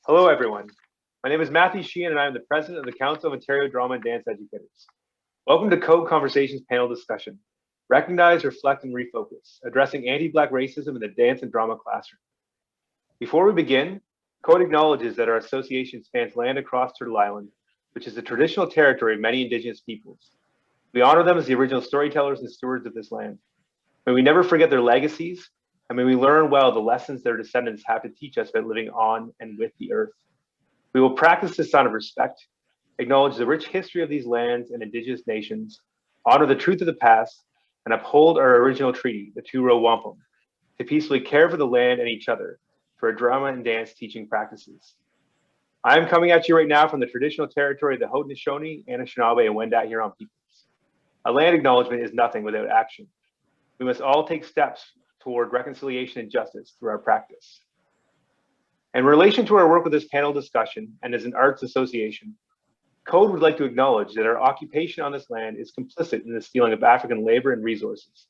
Hello, everyone. My name is Matthew Sheehan, and I am the President of the Council of Ontario Drama and Dance Educators. Welcome to Code Conversations panel discussion, Recognize, Reflect, and Refocus, addressing anti-Black racism in the dance and drama classroom. Before we begin, Code acknowledges that our association spans land across Turtle Island, which is the traditional territory of many Indigenous peoples. We honor them as the original storytellers and stewards of this land. May we never forget their legacies, and may we learn well the lessons their descendants have to teach us about living on and with the earth. We will practice this sign of respect, acknowledge the rich history of these lands and Indigenous nations, honor the truth of the past, and uphold our original treaty, the Two-Row Wampum, to peacefully care for the land and each other for our drama and dance teaching practices. I am coming at you right now from the traditional territory of the Haudenosaunee, Anishinaabe, and Wendat Huron peoples. A land acknowledgement is nothing without action. We must all take steps toward reconciliation and justice through our practice. In relation to our work with this panel discussion and as an arts association, Code would like to acknowledge that our occupation on this land is complicit in the stealing of African labor and resources.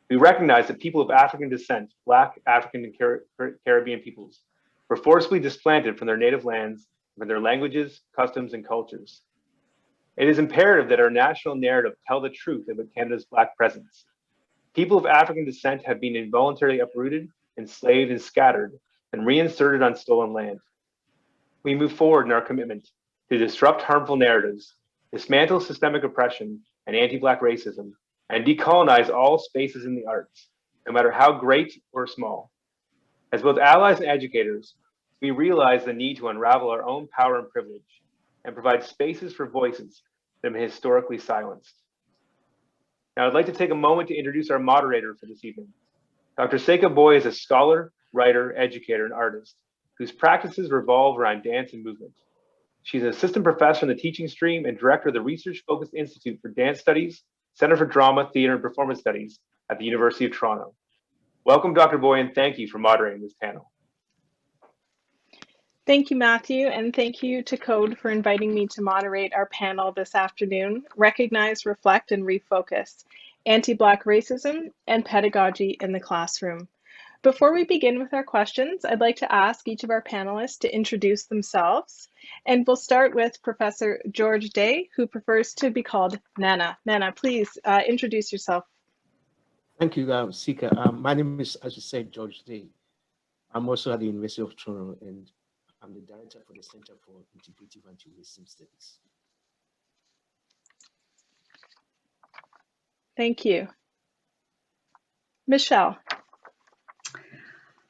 We recognize that people of African descent, Black, African, and Caribbean peoples, were forcibly displanted from their native lands, from their languages, customs, and cultures. It is imperative that our national narrative tell the truth about Canada's Black presence. People of African descent have been involuntarily uprooted, enslaved, and scattered, and reinserted on stolen land. We move forward in our commitment to disrupt harmful narratives, dismantle systemic oppression and anti-Black racism, and decolonize all spaces in the arts, no matter how great or small. As both allies and educators, we realize the need to unravel our own power and privilege and provide spaces for voices that have been historically silenced. Now, I'd like to take a moment to introduce our moderator for this evening. Dr. Seika Boye is a scholar, writer, educator, and artist whose practices revolve around dance and movement. She's an assistant professor in the teaching stream and director of the research-focused Institute for Dance Studies, Center for Drama, Theatre, and Performance Studies at the University of Toronto. Welcome, Dr. Boye, and thank you for moderating this panel. Thank you, Matthew, and thank you to Code for inviting me to moderate our panel this afternoon, Recognize, Reflect, and Refocus, Anti-Black Racism and Pedagogy in the Classroom. Before we begin with our questions, I'd like to ask each of our panelists to introduce themselves. And we'll start with Professor George Dei, who prefers to be called Nana. Nana, please introduce yourself. Thank you, Seika. My name is, as you said, George Dei. I'm also at the University of Toronto, and I'm the director for the Center for Integrative Anti-Racism Studies. Thank you. Michelle.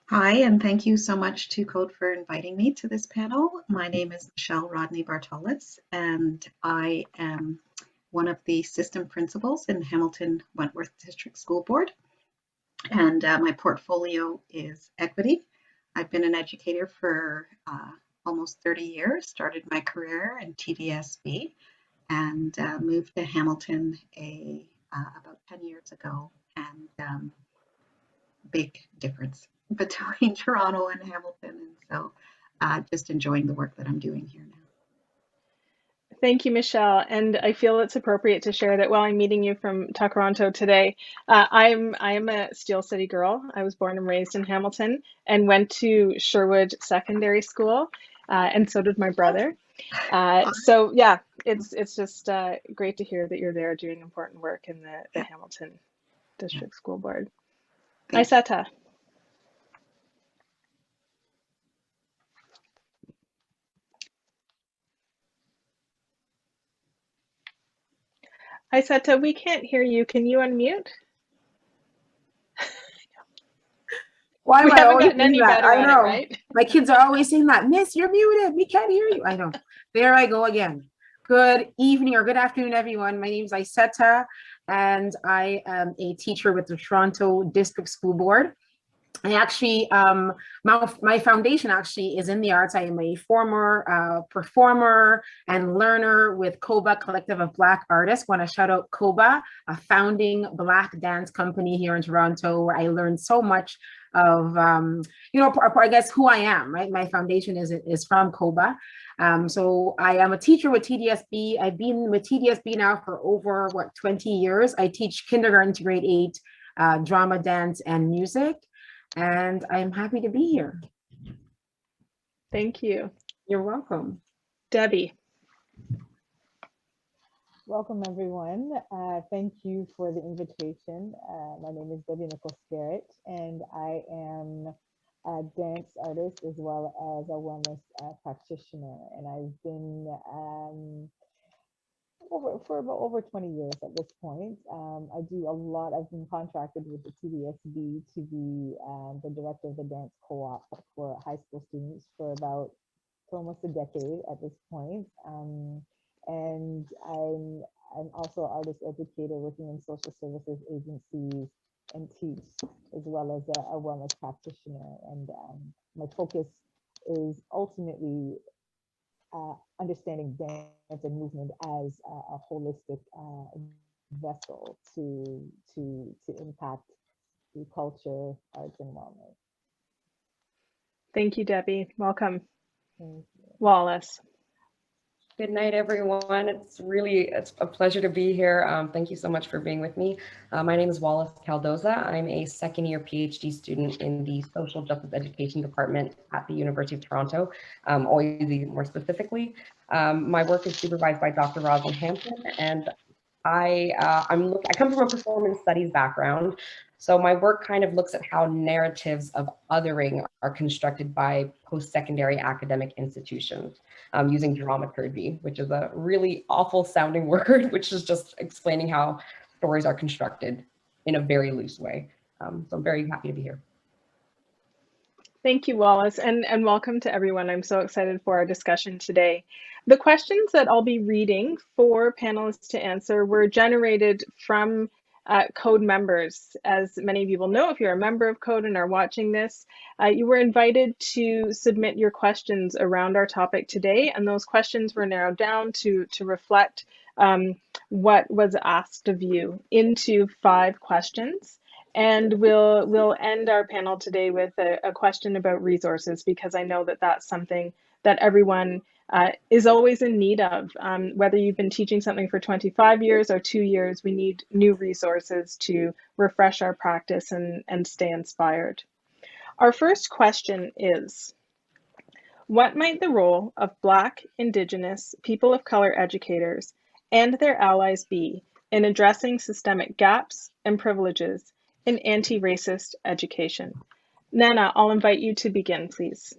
Hi, and thank you so much to Code for inviting me to this panel. My name is Michelle Rodney Bartalos, and I am one of the system principals in Hamilton Wentworth District School Board. And my portfolio is equity. I've been an educator for almost 30 years, started my career in TDSB, and moved to Hamilton about 10 years ago, and big difference between Toronto and Hamilton, and so just enjoying the work that I'm doing here now. Thank you, Michelle. And I feel it's appropriate to share that while I'm meeting you from Toronto today, I am a Steel City girl. I was born and raised in Hamilton and went to Sherwood Secondary School, and so did my brother. So yeah, it's just great to hear that you're there doing important work in the Hamilton District School Board. Ayesatta. Ayesatta, we can't hear you. Can you unmute? Why am I always saying that? I know. Right? My kids are always saying that. Miss, you're muted. We can't hear you. I know. There I go again. Good evening or good afternoon, everyone. My name is Ayesatta, and I am a teacher with the Toronto District School Board. I actually, my foundation actually is in the arts. I am a former performer and learner with COBA, Collective of Black Artists. Want to shout out COBA, a founding Black dance company here in Toronto, where I learned so much of, I guess who I am, right? My foundation is from COBA. So I am a teacher with TDSB. I've been with TDSB now for over, 20 years. I teach kindergarten to grade 8, drama, dance, and music. And I'm happy to be here. Thank you. You're welcome. Debbie. Welcome, everyone. Thank you for the invitation. My name is Debbie Nicholls-Skerritt, and I am a dance artist as well as a wellness practitioner. And I've been for about over 20 years at this point. I've been contracted with the TDSB to be the director of the dance co-op for high school students for almost a decade at this point. And I'm also an artist educator working in social services agencies and teach, as well as a wellness practitioner. And my focus is ultimately understanding dance and movement as a holistic vessel to impact through culture, arts, and wellness. Thank you, Debbie. Welcome. Thank you. Wallis. Good night, everyone. It's a pleasure to be here. Thank you so much for being with me. My name is Wallis Caldoza. I'm a second-year PhD student in the Social Justice Education Department at the University of Toronto, OUD more specifically. My work is supervised by Dr. Roslyn Hampton, and I come from a performance studies background. So my work kind of looks at how narratives of othering are constructed by post-secondary academic institutions using dramaturgy, which is a really awful sounding word, which is just explaining how stories are constructed in a very loose way. So I'm very happy to be here. Thank you, Wallis, and welcome to everyone. I'm so excited for our discussion today. The questions that I'll be reading for panelists to answer were generated from Code members. As many of you will know, if you're a member of Code and are watching this, you were invited to submit your questions around our topic today, and those questions were narrowed down to reflect what was asked of you into 5 questions. And we'll end our panel today with a question about resources, because I know that that's something that everyone is always in need of. Whether you've been teaching something for 25 years or 2 years, we need new resources to refresh our practice and stay inspired. Our first question is, what might the role of Black, Indigenous, people of color educators and their allies be in addressing systemic gaps and privileges in anti-racist education? Nana, I'll invite you to begin, please.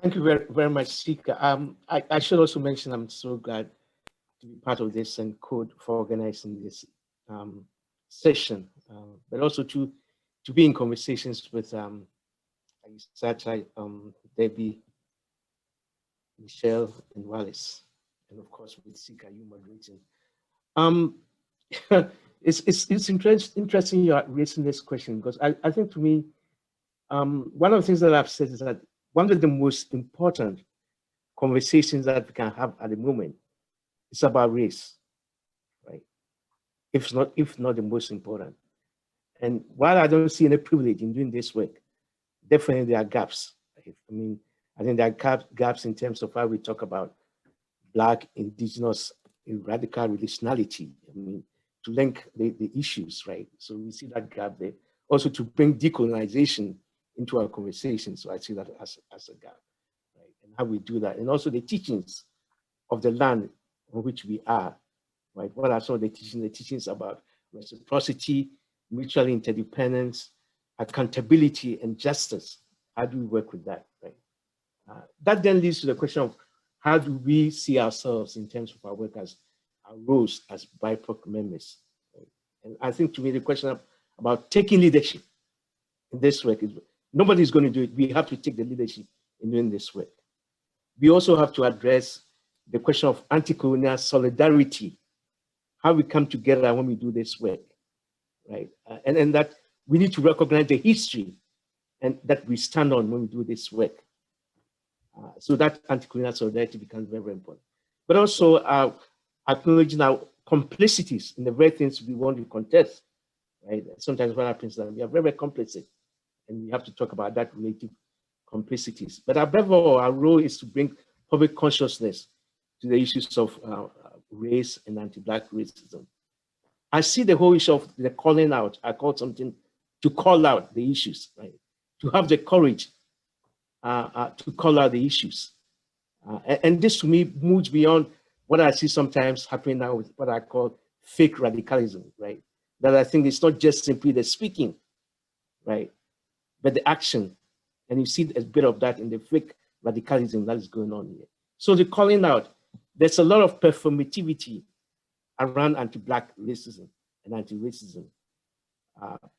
Thank you very much, Seika. I should also mention I'm so glad to be part of this and Code for organizing this session, but also to be in conversations with Ayesatta, Debbie, Michelle, and Wallis, and of course with Seika, you moderating. It's interesting you are raising this question, because I think to me, one of the things that I've said is that one of the most important conversations that we can have at the moment is about race, right? If not the most important. And while I don't see any privilege in doing this work, definitely there are gaps. Right? I mean, I think there are gaps in terms of how we talk about Black, Indigenous, radical relationality. I mean, to link the issues, right? So we see that gap there. Also to bring decolonization into our conversation. So I see that as a gap, right? And how we do that. And also the teachings of the land on which we are, right? What are some of the teachings? The teachings about reciprocity, mutual interdependence, accountability, and justice. How do we work with that, right? That then leads to the question of how do we see ourselves in terms of our work as our roles as BIPOC members, right? And I think to me the question about taking leadership in this work is nobody's going to do it. We have to take the leadership in doing this work. We also have to address the question of anti-colonial solidarity, how we come together when we do this work, right? And that we need to recognize the history and that we stand on when we do this work. So that anti-colonial solidarity becomes very, very important. But also acknowledging our complicities in the very things we want to contest, right? Sometimes what happens is that we are very, very complicit, and we have to talk about that relative complicities. But above all, our role is to bring public consciousness to the issues of race and anti-Black racism. I see the whole issue of the calling out. I call something to call out the issues, right? To have the courage to call out the issues. And this to me moves beyond what I see sometimes happening now with what I call fake radicalism, right? That I think it's not just simply the speaking, right? But the action. And you see a bit of that in the fake radicalism that is going on here. So the calling out, there's a lot of performativity around anti-Black racism and anti-racism.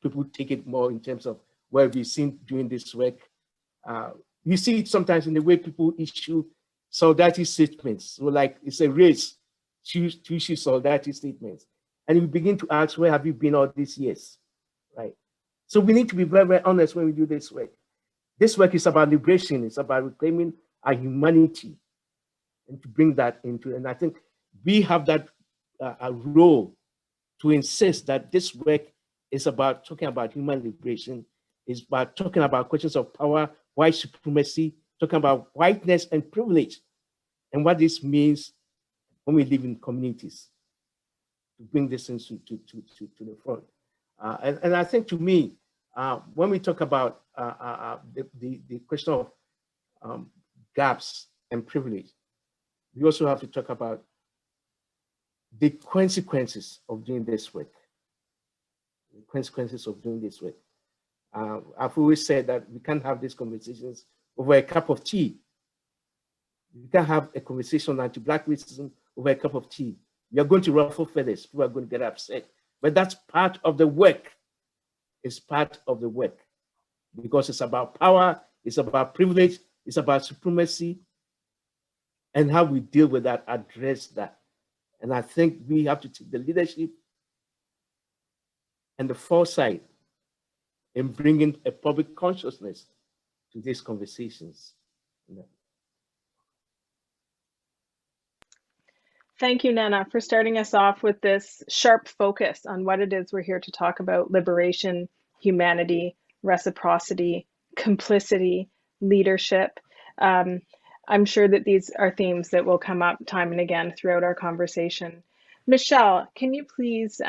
People take it more in terms of what we've seen doing this work. You see it sometimes in the way people issue solidarity statements. So like it's a race to issue solidarity statements. And you begin to ask, where have you been all these years, right? So we need to be very, very honest when we do this work. This work is about liberation. It's about reclaiming our humanity and to bring that into, and I think we have that a role to insist that this work is about talking about human liberation, is about talking about questions of power, white supremacy, talking about whiteness and privilege, and what this means when we live in communities, to bring this into to the front. And I think to me, when we talk about the question of gaps and privilege, we also have to talk about the consequences of doing this work. The consequences of doing this work. I've always said that we can't have these conversations over a cup of tea. We can't have a conversation on anti-Black racism over a cup of tea. You're going to ruffle feathers. People are going to get upset. But that's part of the work. It's part of the work. Because it's about power, it's about privilege, it's about supremacy, and how we deal with that, address that. And I think we have to take the leadership and the foresight in bringing a public consciousness to these conversations. Thank you, Nana, for starting us off with this sharp focus on what it is we're here to talk about: liberation, humanity, reciprocity, complicity, leadership. I'm sure that these are themes that will come up time and again throughout our conversation. Michelle, can you please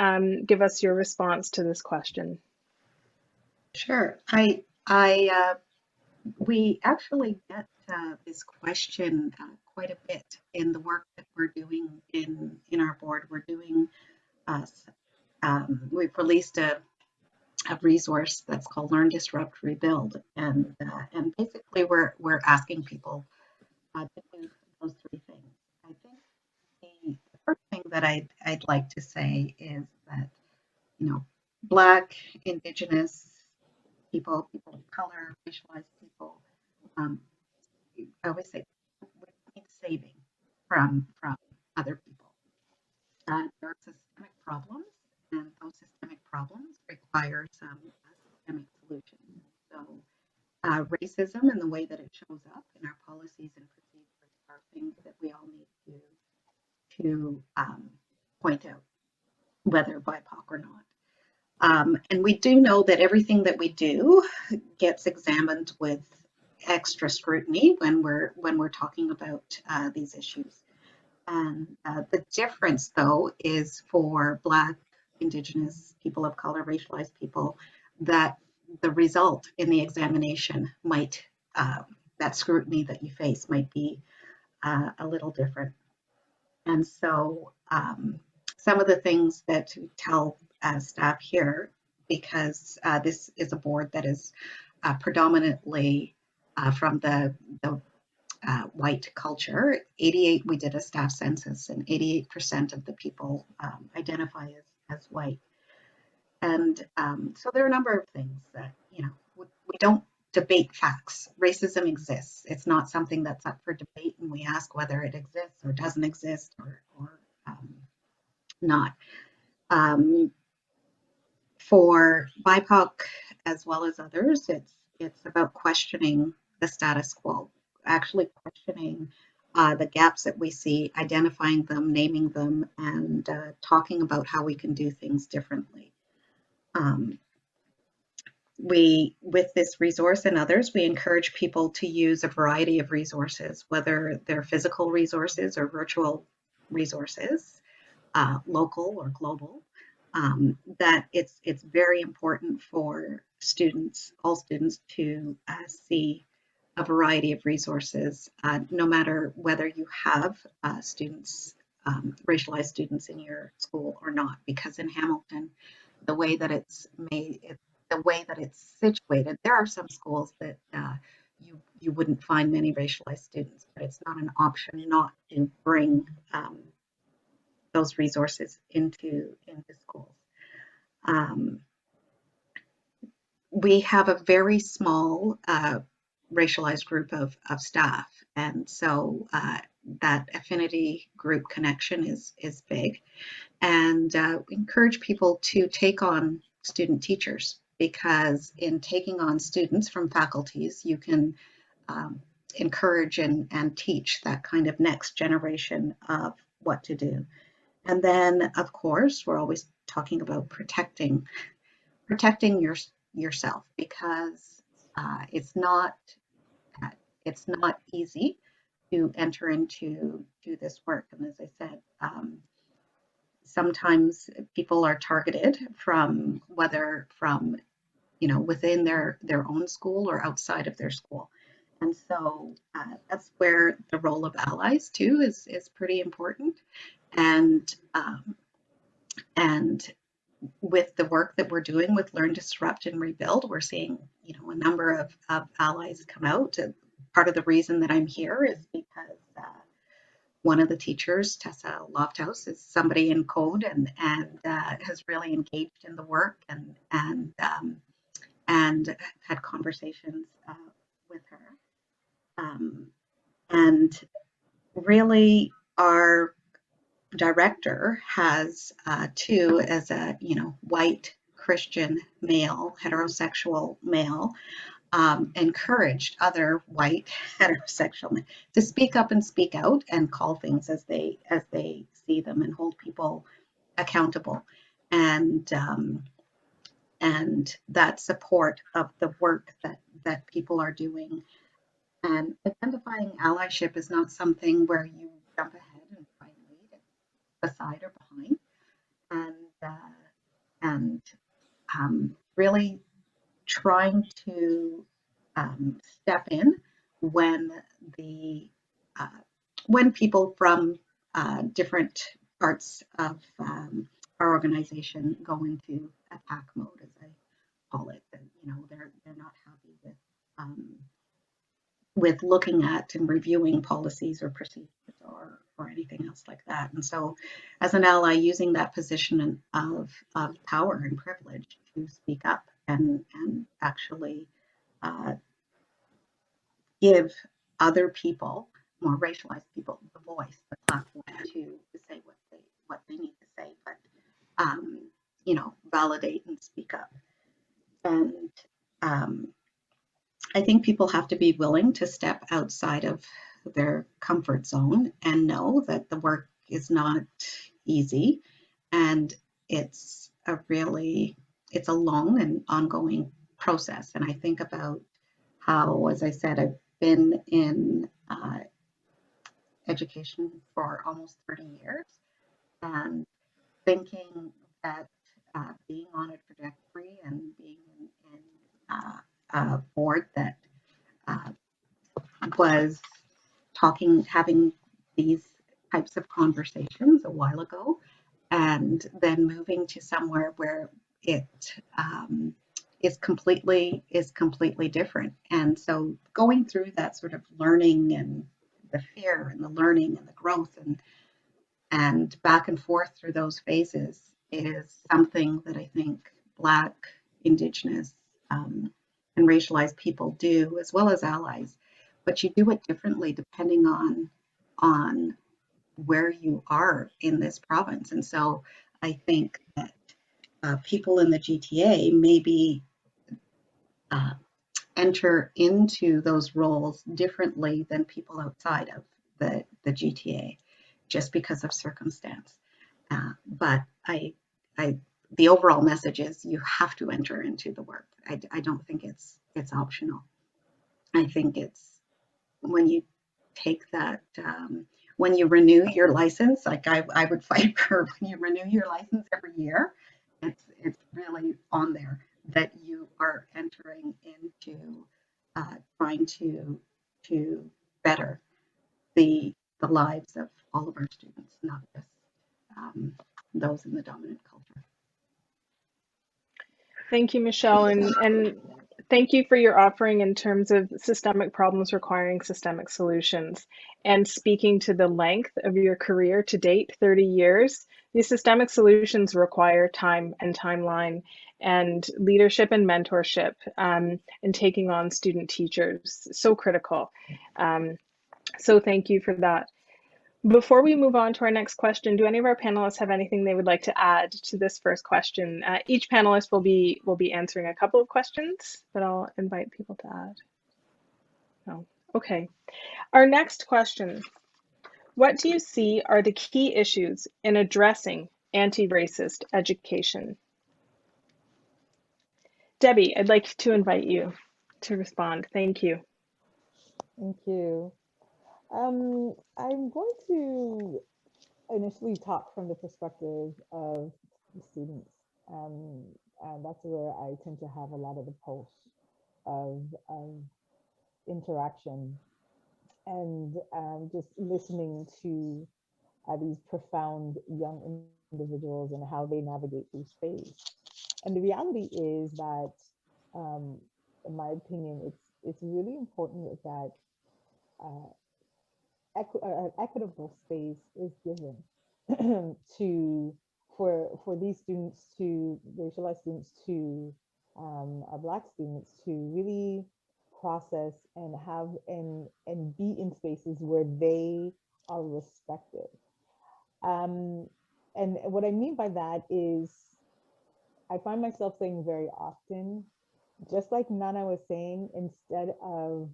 give us your response to this question? Sure. We actually get this question quite a bit in the work that we're doing in our board. We're doing, we've released a resource that's called Learn, Disrupt, Rebuild, and basically we're asking people to do those three things. I think the first thing that I'd like to say is that, you know, Black, Indigenous people, people of color, racialized people, I always say we need saving from other people. There are systemic problems, and those systemic problems require some systemic solutions. So racism and the way that it shows up in our policies and procedures are things that we all need to point out, whether BIPOC or not. And we do know that everything that we do gets examined with extra scrutiny when we're talking about these issues. And the difference, though, is for Black, Indigenous, people of color, racialized people, that the result in the examination might, that scrutiny that you face might be a little different. And so some of the things that we tell staff here, because this is a board that is predominantly from the white culture. We did a staff census, and 88% of the people identify as white. And so there are a number of things that, you know, we don't debate facts. Racism exists. It's not something that's up for debate, and we ask whether it exists or doesn't exist or not. For BIPOC as well as others, it's about questioning the status quo, actually questioning the gaps that we see, identifying them, naming them, and talking about how we can do things differently. With this resource and others, we encourage people to use a variety of resources, whether they're physical resources or virtual resources, local or global. That it's very important for students, all students, to see a variety of resources, no matter whether you have students, racialized students in your school or not, because in Hamilton, the way that it's situated, there are some schools that you wouldn't find many racialized students, but it's not an option not to bring those resources into schools. We have a very small racialized group of staff, and so that affinity group connection is big. And encourage people to take on student teachers, because in taking on students from faculties, you can encourage and teach that kind of next generation of what to do. And then, of course, we're always talking about protecting yourself, because it's not easy to enter into this work. And as I said, sometimes people are targeted from within their own school or outside of their school. And so that's where the role of allies too is pretty important. And with the work that we're doing with Learn, Disrupt, and Rebuild, we're seeing a number of allies come out. Part of the reason that I'm here is because one of the teachers, Tessa Lofthouse, is somebody in code and has really engaged in the work and had conversations with her. And really, our director has too, as a white Christian male, heterosexual male, encouraged other white heterosexual men to speak up and speak out and call things as they see them and hold people accountable, and that support of the work that people are doing. And identifying allyship is not something where you jump ahead and try and lead it beside or behind, and really trying to step in when people from different parts of our organization go into attack mode, as I call it. And, they're not happy with looking at and reviewing policies or procedures or anything else like that. And so, as an ally, using that position of power and privilege to speak up and actually give other people, more racialized people, the voice, the platform to say what they need to say, but validate and speak up. And I think people have to be willing to step outside of their comfort zone and know that the work is not easy, and it's a long and ongoing process. And I think about how, as I said, I've been in education for almost 30 years, and thinking that being on a trajectory and being in a board that was having these types of conversations a while ago, and then moving to somewhere where it is completely different. And so going through that sort of learning and the fear and the learning and the growth and back and forth through those phases is something that I think Black, Indigenous, and racialized people do, as well as allies. But you do it differently depending on where you are in this province. And so I think that people in the GTA maybe enter into those roles differently than people outside of the GTA, just because of circumstance. But the overall message is you have to enter into the work. I don't think it's optional. I think it's when you take that, when you renew your license, like I would fight for when you renew your license every year, it's really on there that you are entering into trying to better the lives of all of our students, not just those in the dominant culture. Thank you, Michelle, and thank you for your offering in terms of systemic problems requiring systemic solutions and speaking to the length of your career to date, 30 years. These systemic solutions require time and timeline and leadership and mentorship and taking on student teachers, so critical. So thank you for that. Before we move on to our next question, do any of our panelists have anything they would like to add to this first question? Each panelist will be answering a couple of questions, but I'll invite people to add. No. Okay. Our next question. What do you see are the key issues in addressing anti-racist education? Debbie, I'd like to invite you to respond. Thank you. Thank you. I'm going to initially talk from the perspective of the students. And that's where I tend to have a lot of the pulse of interaction and just listening to these profound young individuals and how they navigate through space. And the reality is that, in my opinion, it's really important that equitable space is given for these students, to racialized students, to our Black students, to really process and have and be in spaces where they are respected. And what I mean by that is, I find myself saying very often, just like Nana was saying, instead of,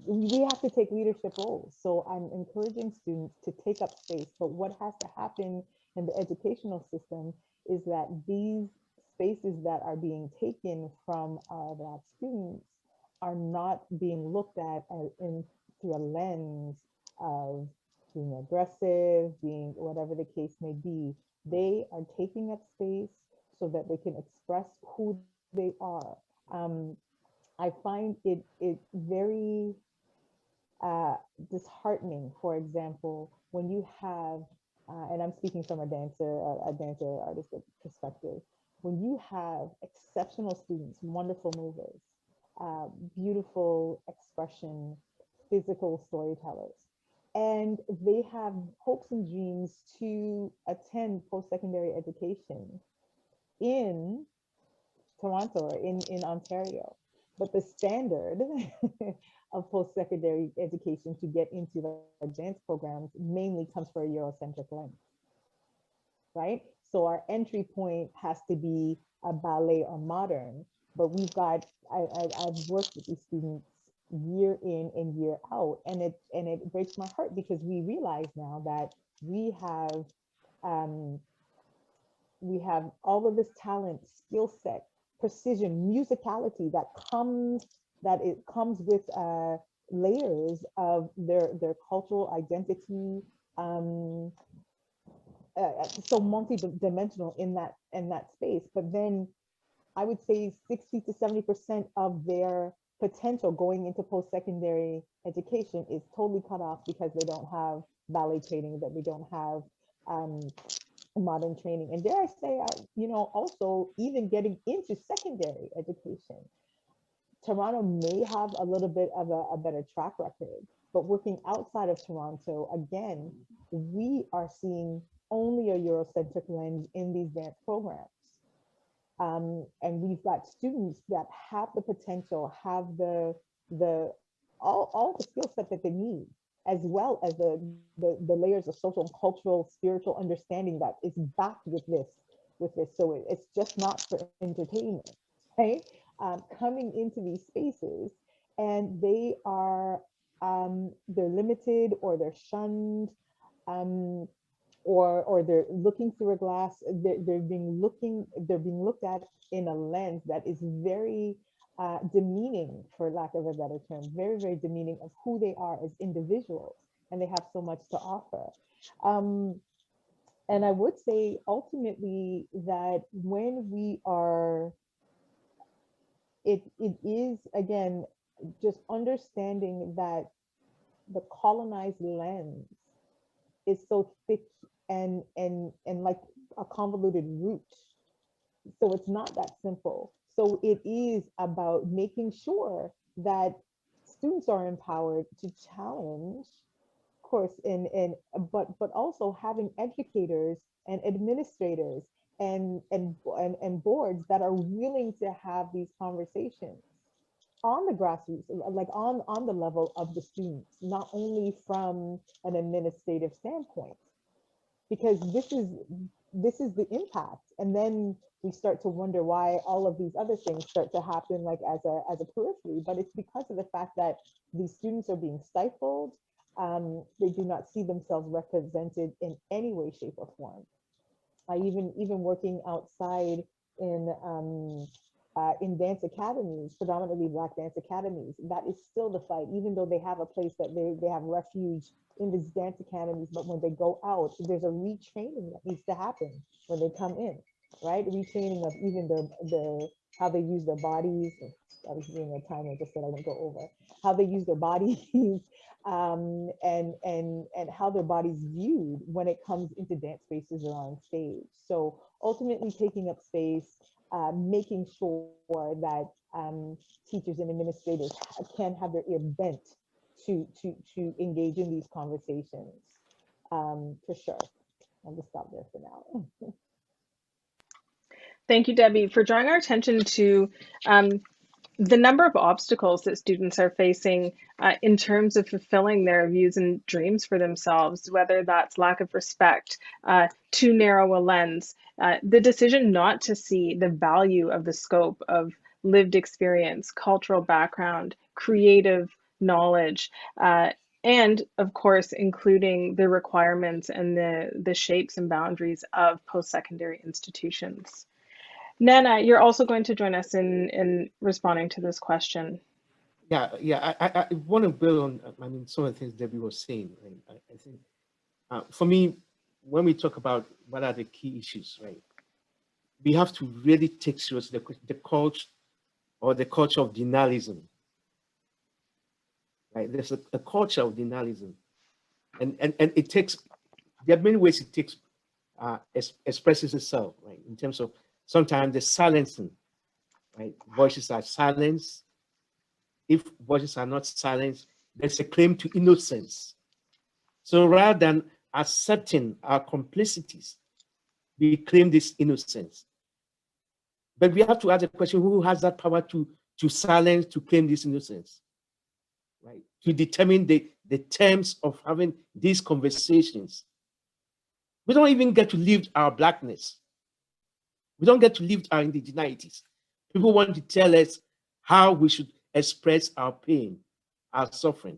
we have to take leadership roles. So I'm encouraging students to take up space, but what has to happen in the educational system is that these spaces that are being taken from our Black students are not being looked at through a lens of being aggressive, being whatever the case may be. They are taking up space so that they can express who they are. I find it very disheartening, for example, when you have, and I'm speaking from a dancer artist perspective, when you have exceptional students, wonderful movers, beautiful expression, physical storytellers, and they have hopes and dreams to attend post-secondary education in Toronto or in Ontario. But the standard of post-secondary education to get into the advanced programs mainly comes for a Eurocentric lens, right? So our entry point has to be a ballet or modern, but we've got, I've worked with these students year in and year out, and it breaks my heart because we realize now that we have all of this talent, skill set, precision, musicality that comes with layers of their cultural identity, so multi-dimensional in that space. But then I would say 60 to 70% of their potential going into post-secondary education is totally cut off because they don't have ballet training, that they don't have modern training. And dare I say, also even getting into secondary education, Toronto may have a little bit of a better track record, but working outside of Toronto, again, we are seeing only a Eurocentric lens in these dance programs. And we've got students that have the potential, have all the skill set that they need, as well as the layers of social and cultural, spiritual understanding that is backed with this. So it's just not for entertainment, right? Coming into these spaces, and they are they're limited, or they're shunned, or they're looking through a glass. They're being looked at in a lens that is very demeaning, for lack of a better term, very, very demeaning of who they are as individuals, and they have so much to offer. And I would say ultimately that when we are, it is, again, just understanding that the colonized lens is so thick and like a convoluted root. So it's not that simple. So it is about making sure that students are empowered to challenge, of course, but also having educators and administrators and boards that are willing to have these conversations on the grassroots, like on the level of the students, not only from an administrative standpoint, because this is the impact. And then we start to wonder why all of these other things start to happen like as a periphery, but it's because of the fact that these students are being stifled. They do not see themselves represented in any way, shape, or form. Even working outside in dance academies, predominantly Black dance academies, that is still the fight, even though they have a place that they have refuge in these dance academies. But when they go out, there's a retraining that needs to happen when they come in, right? Retraining of even their how they use their bodies. I was doing a timer just so I don't go over. How they use their bodies, and how their bodies viewed when it comes into dance spaces or on stage. So ultimately taking up space, making sure that teachers and administrators can have their ear bent to engage in these conversations, for sure. I'll just stop there for now. Thank you, Debbie, for drawing our attention to the number of obstacles that students are facing in terms of fulfilling their views and dreams for themselves, whether that's lack of respect, too narrow a lens, the decision not to see the value of the scope of lived experience, cultural background, creative knowledge, and of course, including the requirements and the shapes and boundaries of post-secondary institutions. Nana, you're also going to join us in responding to this question. Yeah. I want to build on, some of the things Debbie was saying. Right? I think for me, when we talk about what are the key issues, right, we have to really take seriously the culture or the culture of denialism. Right, there's a culture of denialism, and it takes. There are many ways it takes expresses itself, right, in terms of sometimes the silencing, right? Voices are silenced. If voices are not silenced, there's a claim to innocence. So rather than accepting our complicities, we claim this innocence. But we have to ask the question, who has that power to silence, to claim this innocence, right? To determine the terms of having these conversations. We don't even get to live our Blackness. We don't get to live our indigeneities. People want to tell us how we should express our pain, our suffering.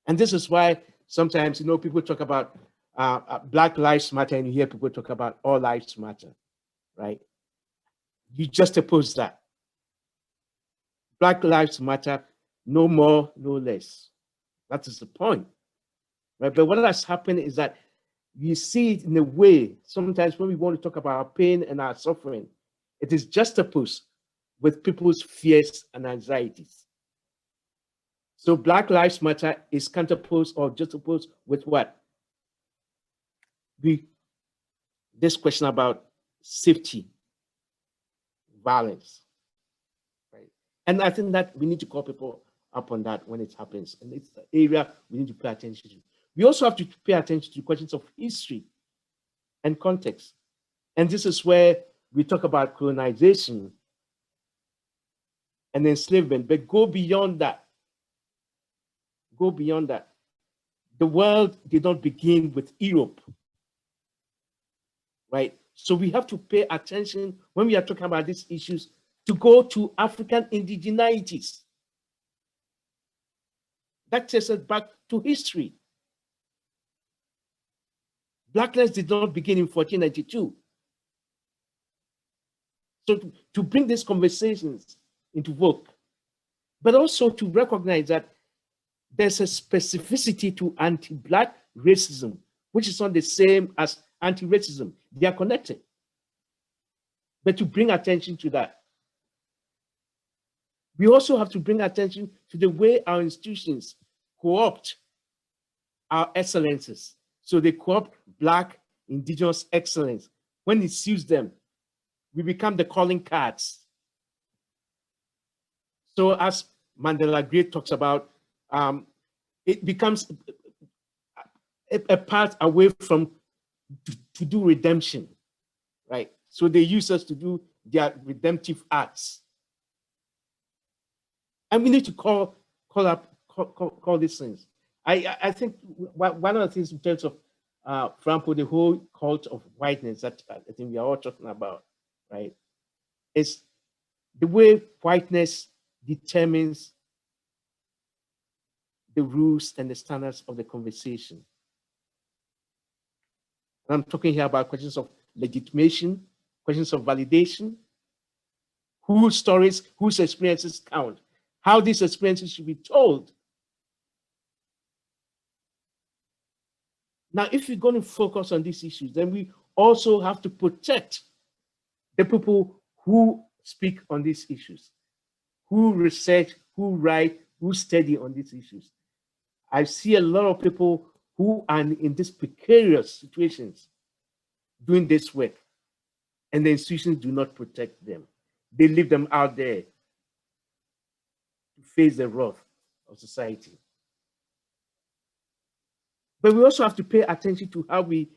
And this is why sometimes, people talk about Black Lives Matter, and you hear people talk about all lives matter, right? You just oppose that. Black Lives Matter, no more, no less. That is the point, right? But what has happened is that you see it in a way, sometimes when we want to talk about our pain and our suffering, it is juxtaposed with people's fears and anxieties. So Black Lives Matter is counterposed or juxtaposed with what? This question about safety, violence, right? And I think that we need to call people up on that when it happens. And it's the area we need to pay attention to. We also have to pay attention to questions of history and context. And this is where we talk about colonization and enslavement, but go beyond that. Go beyond that. The world did not begin with Europe, right? So we have to pay attention when we are talking about these issues to go to African indigeneities. That takes us back to history. Blackness did not begin in 1492. So to bring these conversations into vogue, but also to recognize that there's a specificity to anti-Black racism, which is not the same as anti-racism. They are connected. But to bring attention to that. We also have to bring attention to the way our institutions co-opt our excellences. So they co-opt Black, Indigenous excellence. When it suits them, we become the calling cards. So as Mandela Gray talks about, it becomes a path away from to do redemption, right? So they use us to do their redemptive acts. And we need to call these things. I think one of the things in terms of, for example, the whole cult of whiteness that I think we are all talking about, right, is the way whiteness determines the rules and the standards of the conversation. And I'm talking here about questions of legitimation, questions of validation, whose stories, whose experiences count, how these experiences should be told. Now, if we're going to focus on these issues, then we also have to protect the people who speak on these issues, who research, who write, who study on these issues. I see a lot of people who are in these precarious situations doing this work, and the institutions do not protect them. They leave them out there to face the wrath of society. But we also have to pay attention to how we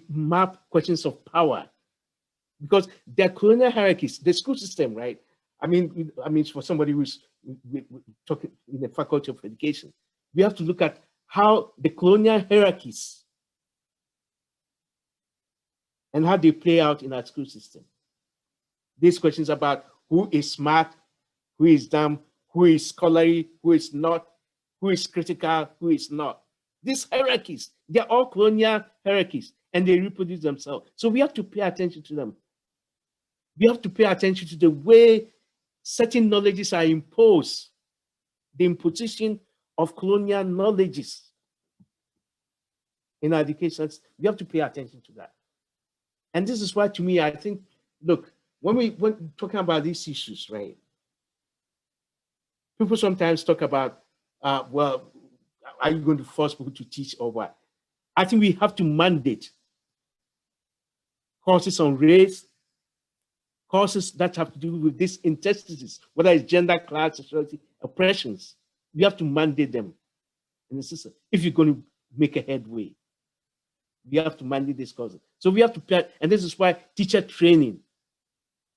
map questions of power, because there are colonial hierarchies. The school system, right? I mean, for somebody who's talking in the Faculty of Education, we have to look at how the colonial hierarchies and how they play out in our school system. These questions about who is smart, who is dumb, who is scholarly, who is not, who is critical, who is not. These hierarchies, they're all colonial hierarchies, and they reproduce themselves. So we have to pay attention to them. We have to pay attention to the way certain knowledges are imposed, the imposition of colonial knowledges in our education. We have to pay attention to that. And this is why, to me, I think, look, when we're talking about these issues, right, people sometimes talk about, well, are you going to force people to teach or what? I think we have to mandate courses on race, courses that have to do with these interstices, whether it's gender, class, sexuality, oppressions. We have to mandate them in the system. If you're going to make a headway, we have to mandate these courses. So we have to, and this is why teacher training,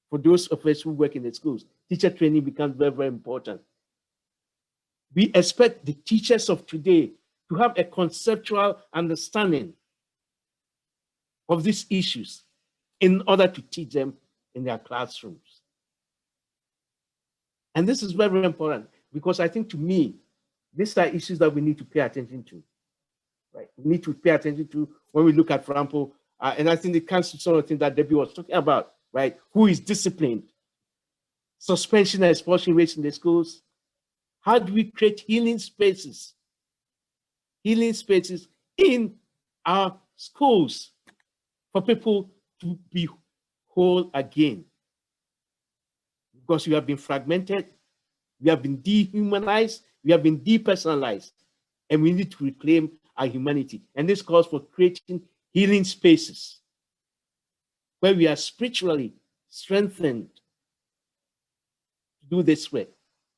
for those of us who work in the schools, teacher training becomes very, very important. We expect the teachers of today to have a conceptual understanding of these issues in order to teach them in their classrooms. And this is very, very important, because I think, to me, these are issues that we need to pay attention to, right? We need to pay attention to when we look at, for example, and I think it comes to some of the things that Debbie was talking about, right? Who is disciplined? Suspension and expulsion rates in the schools. How do we create healing spaces? Healing spaces in our schools for people to be whole again. Because we have been fragmented, we have been dehumanized, we have been depersonalized, and we need to reclaim our humanity. And this calls for creating healing spaces where we are spiritually strengthened to do this work,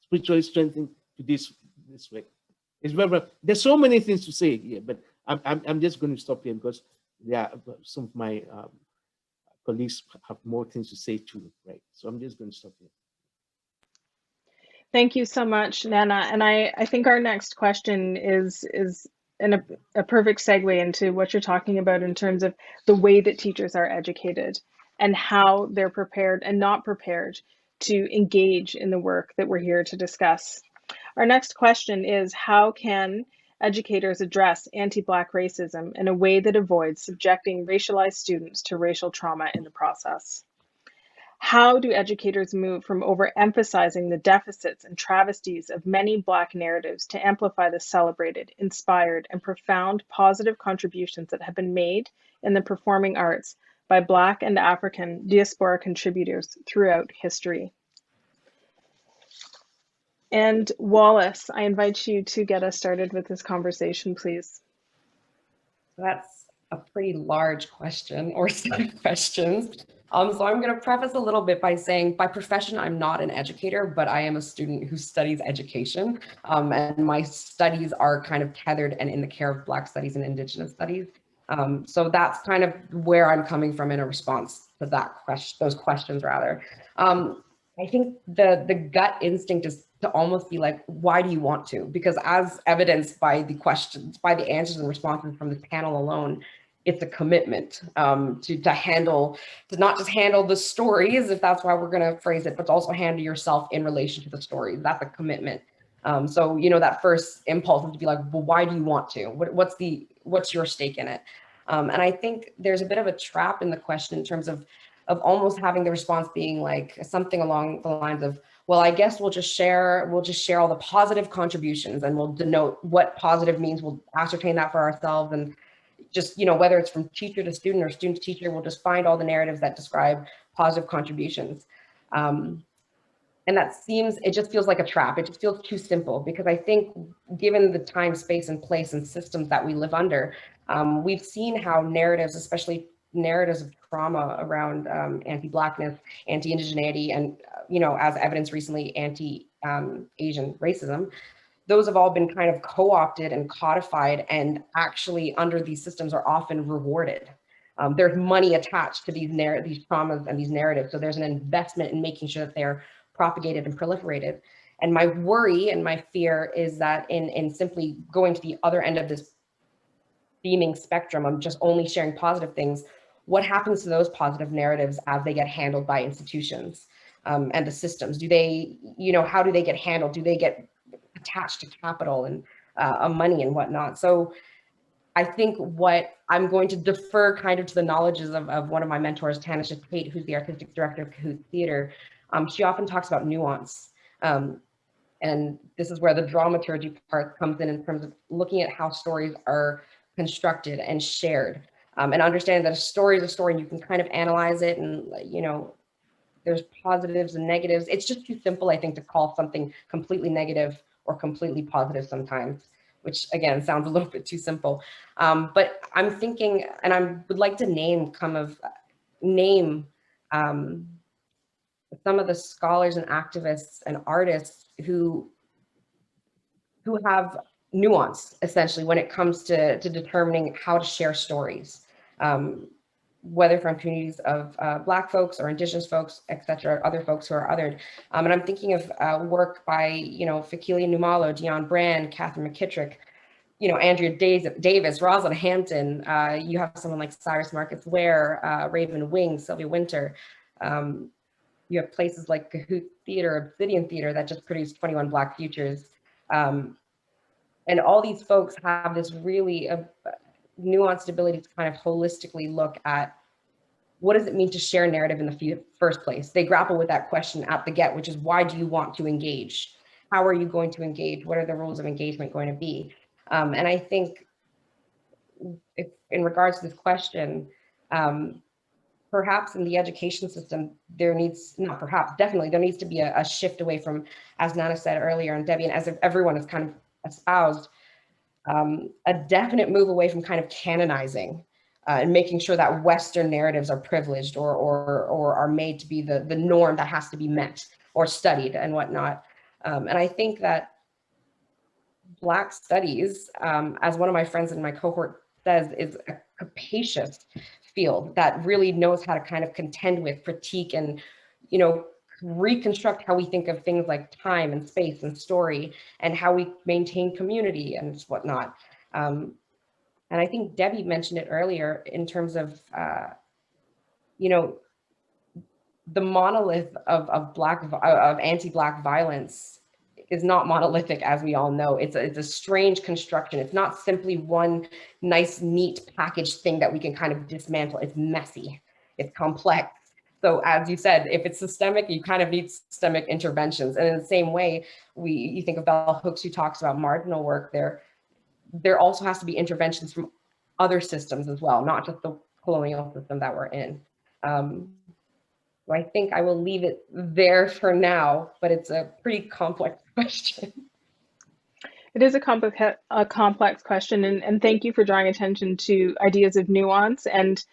spiritually strengthened to this work. It's very, there's so many things to say here, but I'm just going to stop here, because some of my colleagues have more things to say too, right? So I'm just going to stop here. Thank you so much, Nana. And I think our next question is a perfect segue into what you're talking about in terms of the way that teachers are educated and how they're prepared and not prepared to engage in the work that we're here to discuss. Our next question is, how can educators address anti-Black racism in a way that avoids subjecting racialized students to racial trauma in the process? How do educators move from overemphasizing the deficits and travesties of many Black narratives to amplify the celebrated, inspired, and profound positive contributions that have been made in the performing arts by Black and African diaspora contributors throughout history? And Wallis, I invite you to get us started with this conversation, please. That's a pretty large question or set of questions. So I'm going to preface a little bit by saying, by profession, I'm not an educator, but I am a student who studies education. And my studies are kind of tethered and in the care of Black studies and Indigenous studies. So that's kind of where I'm coming from in a response to that question, those questions rather. I think the gut instinct is to almost be like, why do you want to? Because as evidenced by the questions, by the answers and responses from this panel alone, it's a commitment to not just handle the stories, if that's why we're going to phrase it, but to also handle yourself in relation to the stories. That's a commitment. So, you know, that first impulse is to be like, well, why do you want to? What's your stake in it? And I think there's a bit of a trap in the question in terms of almost having the response being like something along the lines of, well, I guess we'll just share all the positive contributions and we'll denote what positive means. We'll ascertain that for ourselves, and just, you know, whether it's from teacher to student or student to teacher, we'll just find all the narratives that describe positive contributions. And it just feels like a trap. It just feels too simple, because I think given the time, space, and place and systems that we live under, we've seen how narratives, especially narratives of trauma around anti-Blackness, anti-indigeneity, and, you know, as evidenced recently, anti-Asian racism, those have all been kind of co-opted and codified, and actually under these systems are often rewarded. There's money attached to these traumas and these narratives. So there's an investment in making sure that they're propagated and proliferated. And my worry and my fear is that in simply going to the other end of this beaming spectrum, I'm just only sharing positive things, what happens to those positive narratives as they get handled by institutions and the systems? Do they, you know, how do they get handled? Do they get attached to capital and money and whatnot? So I think what I'm going to defer kind of to the knowledges of one of my mentors, Tanisha Tate, who's the artistic director of Kahoot Theater. She often talks about nuance. And this is where the dramaturgy part comes in terms of looking at how stories are constructed and shared, and understanding that a story is a story and you can kind of analyze it, and, you know, there's positives and negatives. It's just too simple, I think, to call something completely negative or completely positive sometimes, which again sounds a little bit too simple. But I'm thinking, and I would like to name some of the scholars and activists and artists who have nuance, essentially, when it comes to determining how to share stories, whether from communities of Black folks or Indigenous folks, et cetera, other folks who are othered. And I'm thinking of work by, you know, Fikilia Numalo, Dion Brand, Catherine McKittrick, you know, Andrea Davis, Rosalind Hampton. You have someone like Cyrus Marcus Ware, Raven Wing, Sylvia Winter. You have places like Kahoot Theater, Obsidian Theater, that just produced 21 Black Futures. And all these folks have this really nuanced ability to kind of holistically look at what does it mean to share narrative in the first place. They grapple with that question at the get, which is, why do you want to engage? How are you going to engage? What are the rules of engagement going to be? And I think if, in regards to this question, perhaps in the education system, definitely there needs to be a shift away from, as Nana said earlier, and Debbie, and as everyone has kind of espoused, a definite move away from kind of canonizing and making sure that Western narratives are privileged or are made to be the norm that has to be met or studied and whatnot. And I think that Black studies, as one of my friends in my cohort says, is a capacious field that really knows how to kind of contend with, critique, and, you know, reconstruct how we think of things like time and space and story, and how we maintain community and whatnot. And I think Debbie mentioned it earlier in terms of, you know, the monolith of anti-Black violence is not monolithic, as we all know. It's a strange construction. It's not simply one nice, neat packaged thing that we can kind of dismantle. It's messy, it's complex. So as you said, if it's systemic, you kind of need systemic interventions. And in the same way, you think of Bell Hooks, who talks about marginal work, there also has to be interventions from other systems as well, not just the colonial system that we're in. So I think I will leave it there for now, but it's a pretty complex question. It is a complex question, and thank you for drawing attention to ideas of nuance and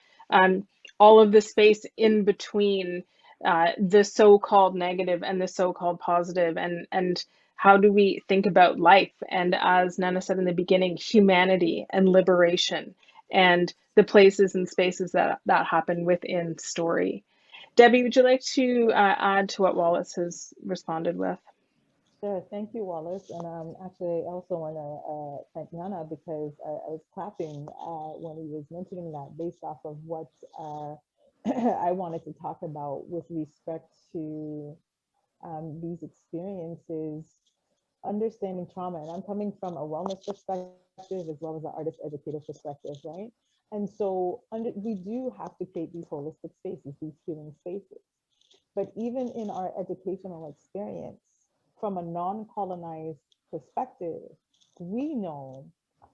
all of the space in between the so-called negative and the so-called positive, and how do we think about life, and as Nana said in the beginning, humanity and liberation, and the places and spaces that happen within story. Debbie, would you like to add to what Wallis has responded with? Sure, thank you, Wallis. And actually, I also want to thank Nana because I was clapping when he was mentioning that based off of what I wanted to talk about with respect to these experiences, understanding trauma. And I'm coming from a wellness perspective as well as an artist educator perspective, right? And so we do have to create these holistic spaces, these healing spaces. But even in our educational experience, from a non-colonized perspective, we know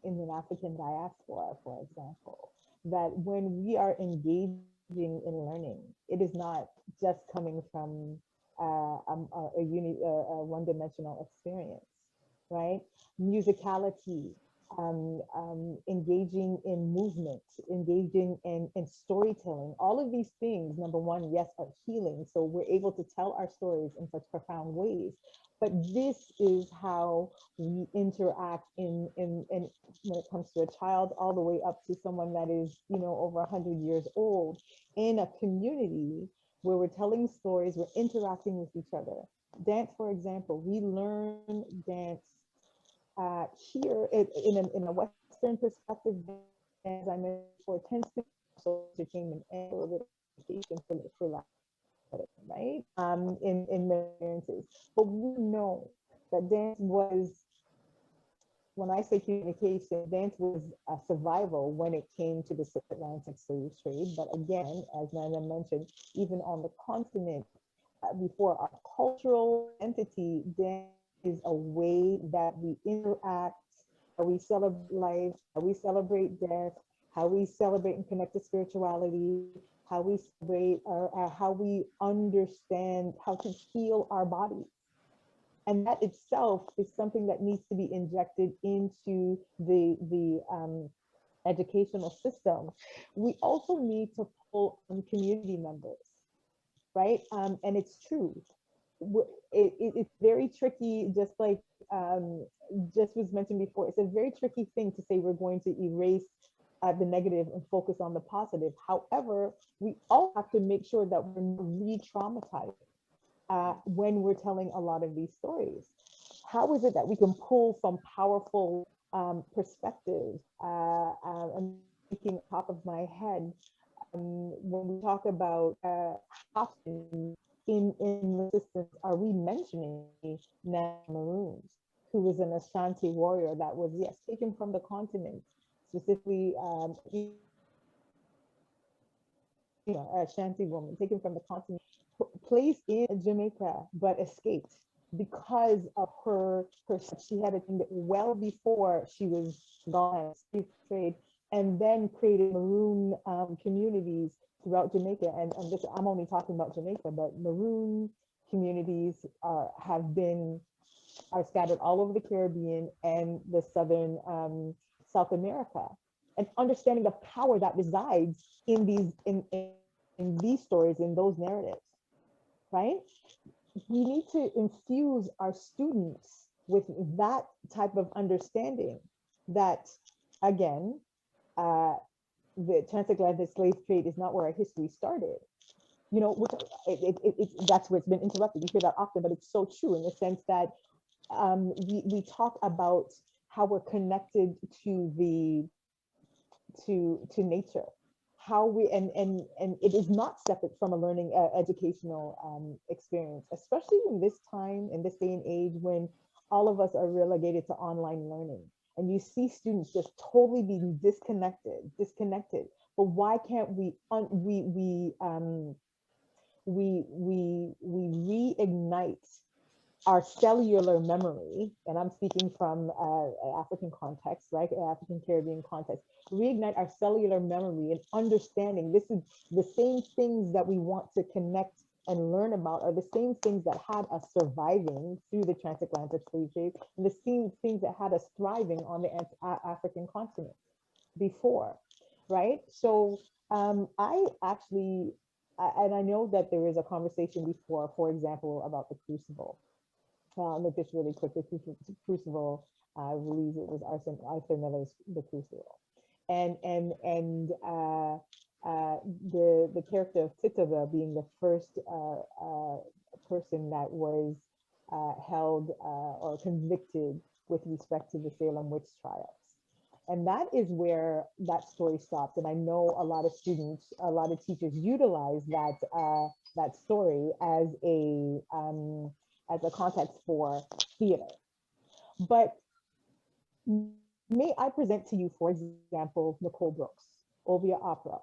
in the African diaspora, for example, that when we are engaging in learning, it is not just coming from a one-dimensional experience, right? Musicality, engaging in movement, engaging in storytelling, all of these things, number one, yes, are healing. So we're able to tell our stories in such profound ways. But this is how we interact in when it comes to a child, all the way up to someone that is, over 100 years old, in a community where we're telling stories, we're interacting with each other. Dance, for example, we learn dance here in a Western perspective, as I mentioned before, tends to be social entertainment and a little bit of education for lack of it, right? In many experiences. But we know that dance was, when I say communication, dance was a survival when it came to the Atlantic slave trade. But again, as Nana mentioned, even on the continent, before our cultural entity, dance is a way that we interact, how we celebrate life, how we celebrate death, how we celebrate and connect to spirituality, how we celebrate, how we understand how to heal our bodies. And that itself is something that needs to be injected into the educational system. We also need to pull on community members, right? And it's true. It's very tricky, just like just was mentioned before, it's a very tricky thing to say we're going to erase the negative and focus on the positive. However, we all have to make sure that we're re-traumatized when we're telling a lot of these stories. How is it that we can pull from powerful perspectives? I'm thinking top of my head, when we talk about how in resistance, are we mentioning Nana Maroons, who was an Ashanti warrior that was, yes, taken from the continent, specifically Ashanti woman taken from the continent, placed in Jamaica, but escaped because of her she had attended well before she was gone slave trade, and then created maroon communities throughout Jamaica. And this, I'm only talking about Jamaica, but maroon communities are scattered all over the Caribbean and the southern South America. And understanding the power that resides in these stories, in those narratives, right? We need to infuse our students with that type of understanding that, again, the transatlantic slave trade is not where our history started. That's where it's been interrupted. You hear that often, but it's so true in the sense that we talk about how we're connected to nature, how we and it is not separate from a learning educational experience, especially in this time, in this day and age, when all of us are relegated to online learning, and you see students just totally being disconnected. But why can't we reignite our cellular memory? And I'm speaking from African context, right? African Caribbean context. Reignite our cellular memory and understanding. This is the same things that we want to connect and learn about are the same things that had us surviving through the transatlantic slave trade, and the same things that had us thriving on the African continent before, right? So I actually, and I know that there was a conversation before, for example, about the crucible. I'll make this really quick. The crucible, I believe it was Arthur Miller's The Crucible, and the character of Tituba being the first person that was held or convicted with respect to the Salem witch trials. And that is where that story stops. And I know a lot of students, a lot of teachers utilize that that story as a context for theater. But may I present to you, for example, Nicole Brooks, Ovia Opera,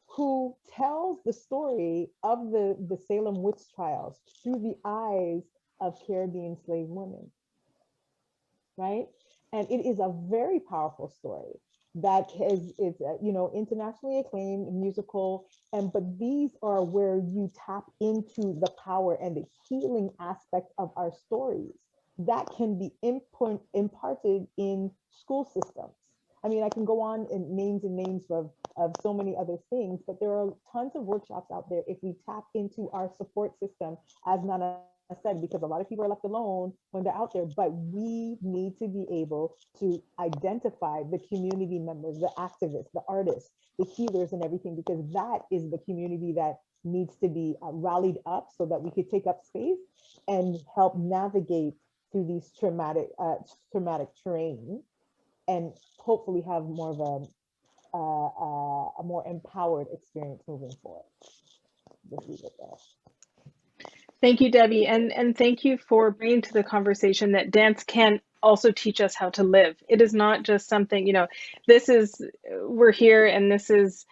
who tells the story of the Salem witch trials through the eyes of Caribbean slave women, right? And it is a very powerful story that is internationally acclaimed musical. But these are where you tap into the power and the healing aspect of our stories that can be imparted in school systems. I mean, I can go on in names of so many other things, but there are tons of workshops out there if we tap into our support system, as Nana said, because a lot of people are left alone when they're out there, but we need to be able to identify the community members, the activists, the artists, the healers and everything, because that is the community that needs to be rallied up so that we could take up space and help navigate through these traumatic terrain and hopefully have more of a more empowered experience moving forward. Just leave it there. Thank you, Debbie. And thank you for bringing to the conversation that dance can also teach us how to live. It is not just something, we're here and this is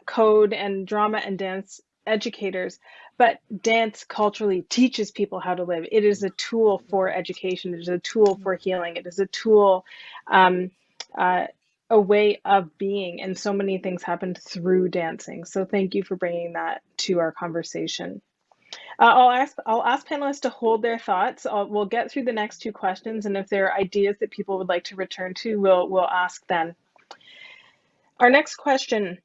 code and drama and dance educators, but dance culturally teaches people how to live. It is a tool for education. It is a tool for healing. It is a tool, a way of being, and so many things happen through dancing. So thank you for bringing that to our conversation. I'll ask panelists to hold their thoughts. We'll get through the next two questions, and if there are ideas that people would like to return to, we'll ask then. Our next question.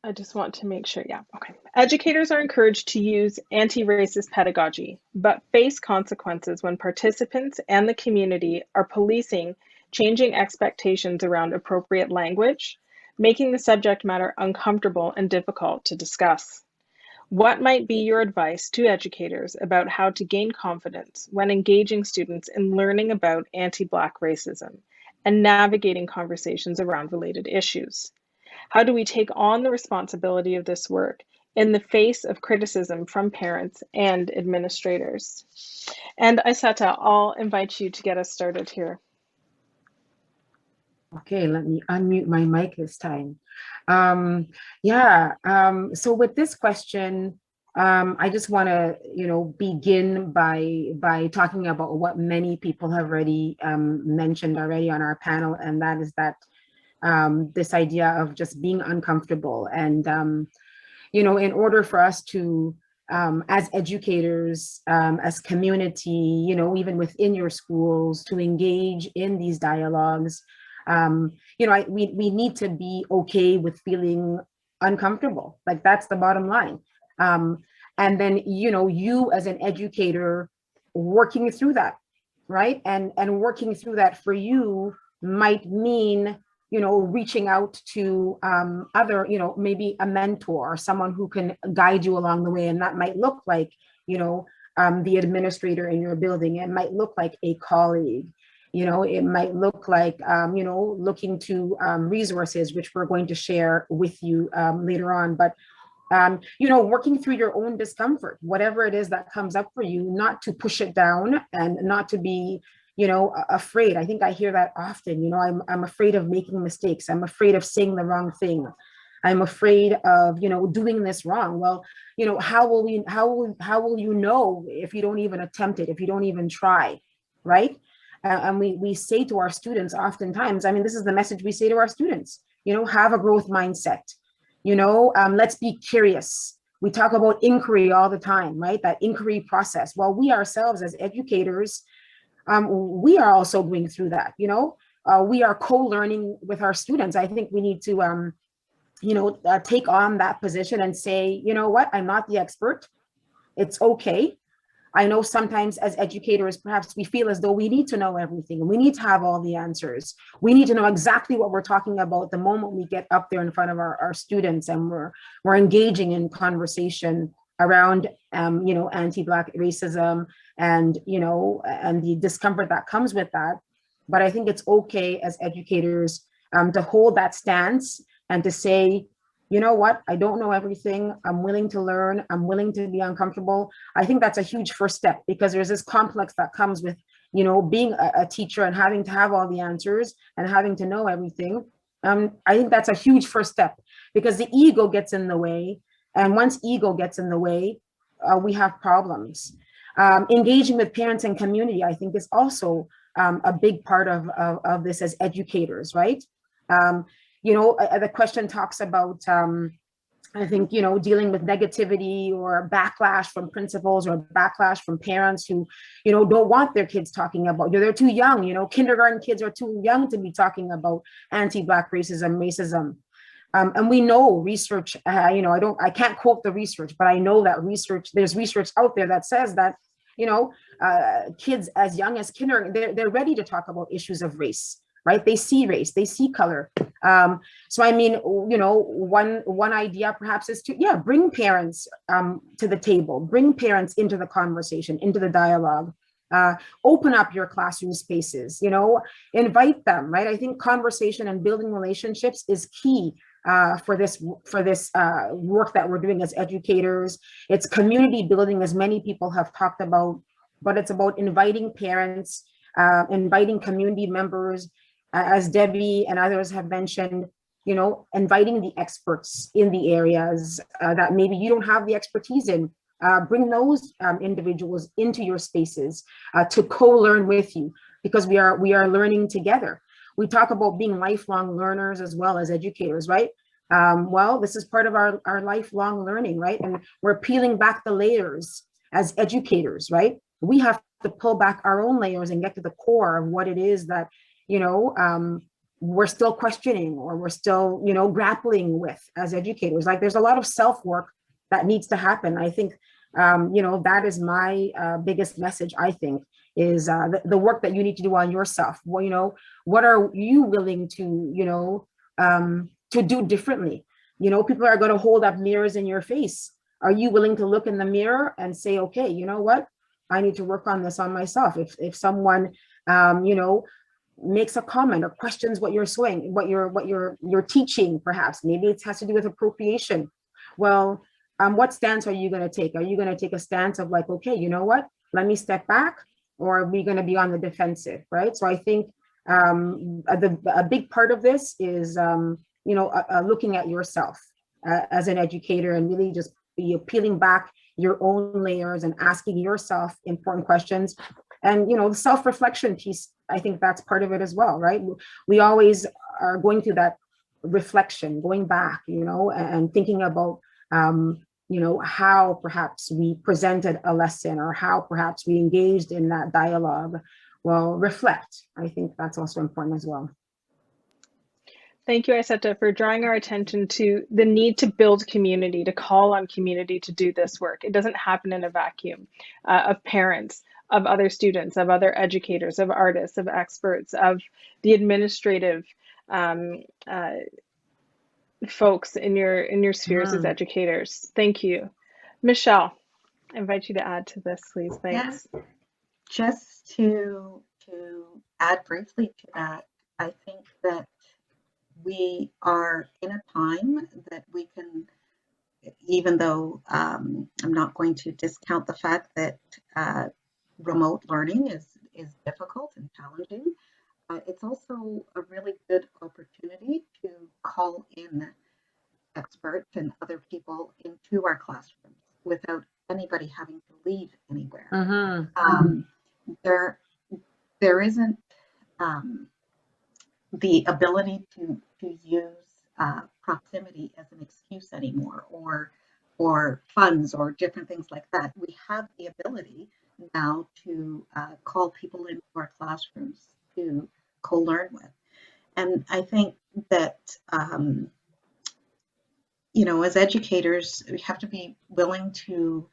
I just want to make sure, yeah, okay. Educators are encouraged to use anti-racist pedagogy, but face consequences when participants and the community are policing changing expectations around appropriate language, making the subject matter uncomfortable and difficult to discuss. What might be your advice to educators about how to gain confidence when engaging students in learning about anti-Black racism and navigating conversations around related issues? How do we take on the responsibility of this work in the face of criticism from parents and administrators? And Ayesatta, I'll invite you to get us started here. Okay, let me unmute my mic this time. So with this question, I just want to, begin by talking about what many people have already mentioned already on our panel, and that is that this idea of just being uncomfortable. And, in order for us to, as educators, as community, even within your schools, to engage in these dialogues, we need to be okay with feeling uncomfortable. Like, that's the bottom line. And then, you as an educator working through that, right? And working through that for you might mean, reaching out to other, maybe a mentor or someone who can guide you along the way. And that might look like, the administrator in your building. It might look like a colleague. It might look like, looking to resources, which we're going to share with you later on. But, working through your own discomfort, whatever it is that comes up for you, not to push it down and not to be, afraid. I think I hear that often. I'm afraid of making mistakes. I'm afraid of saying the wrong thing. I'm afraid of, doing this wrong. Well, how will you know if you don't even attempt it, if you don't even try, right? And we say to our students oftentimes, I mean, this is the message we say to our students, have a growth mindset, Let's be curious. We talk about inquiry all the time, right? That inquiry process. Well, we ourselves as educators, we are also going through that, we are co-learning with our students. I think we need to, take on that position and say, you know what, I'm not the expert. It's okay. I know sometimes as educators, perhaps we feel as though we need to know everything. We need to have all the answers. We need to know exactly what we're talking about the moment we get up there in front of our students and we're engaging in conversation around, anti-Black racism and, and the discomfort that comes with that. But I think it's okay as educators to hold that stance and to say, you know what, I don't know everything. I'm willing to learn. I'm willing to be uncomfortable. I think that's a huge first step, because there's this complex that comes with, being a teacher and having to have all the answers and having to know everything. I think that's a huge first step, because the ego gets in the way. And once ego gets in the way, we have problems. Engaging with parents and community, I think, is also a big part of this as educators, right? The question talks about, I think, dealing with negativity or backlash from principals or backlash from parents who, don't want their kids talking about, they're too young, kindergarten kids are too young to be talking about anti-Black racism. And we know research, I can't quote the research, but I know that there's research out there that says that, kids as young as kindergarten, they're ready to talk about issues of race. Right? They see race, they see color. So I mean, one idea perhaps is to, bring parents to the table, bring parents into the conversation, into the dialogue, open up your classroom spaces, invite them, right? I think conversation and building relationships is key for this work that we're doing as educators. It's community building, as many people have talked about, but it's about inviting parents, inviting community members, as Debbie and others have mentioned, inviting the experts in the areas that maybe you don't have the expertise in. Bring those individuals into your spaces to co-learn with you, because we are learning together. We talk about being lifelong learners as well as educators, right? Well, this is part of our lifelong learning, right? And we're peeling back the layers as educators, right? We have to pull back our own layers and get to the core of what it is that we're still questioning, or we're still, grappling with as educators. Like, there's a lot of self-work that needs to happen. I think, that is my biggest message, I think, is the work that you need to do on yourself. Well, what are you willing to, to do differently? People are going to hold up mirrors in your face. Are you willing to look in the mirror and say, okay, you know what? I need to work on this on myself. If someone, makes a comment or questions what you're saying, what you're teaching, perhaps maybe it has to do with appropriation. Well, what stance are you going to take? Are you going to take a stance of like, okay, you know what, let me step back, or are we going to be on the defensive, right? So I think a big part of this is looking at yourself as an educator, and really just peeling back your own layers and asking yourself important questions. And the self-reflection piece, I think that's part of it as well, right? We always are going through that reflection, going back, and thinking about, how perhaps we presented a lesson, or how perhaps we engaged in that dialogue. Well, reflect. I think that's also important as well. Thank you, Ayesatta, for drawing our attention to the need to build community, to call on community to do this work. It doesn't happen in a vacuum of parents, of other students, of other educators, of artists, of experts, of the administrative folks in your spheres as educators. Thank you. Michelle, I invite you to add to this, please. Thanks. Yes. Just to add briefly to that, I think that we are in a time that we can, even though I'm not going to discount the fact that remote learning is difficult and challenging, it's also a really good opportunity to call in experts and other people into our classrooms without anybody having to leave anywhere. There isn't the ability to use proximity as an excuse anymore, or funds or different things like that. We have the ability now to call people into our classrooms to co-learn with. And I think that, you know, as educators, we have to be willing to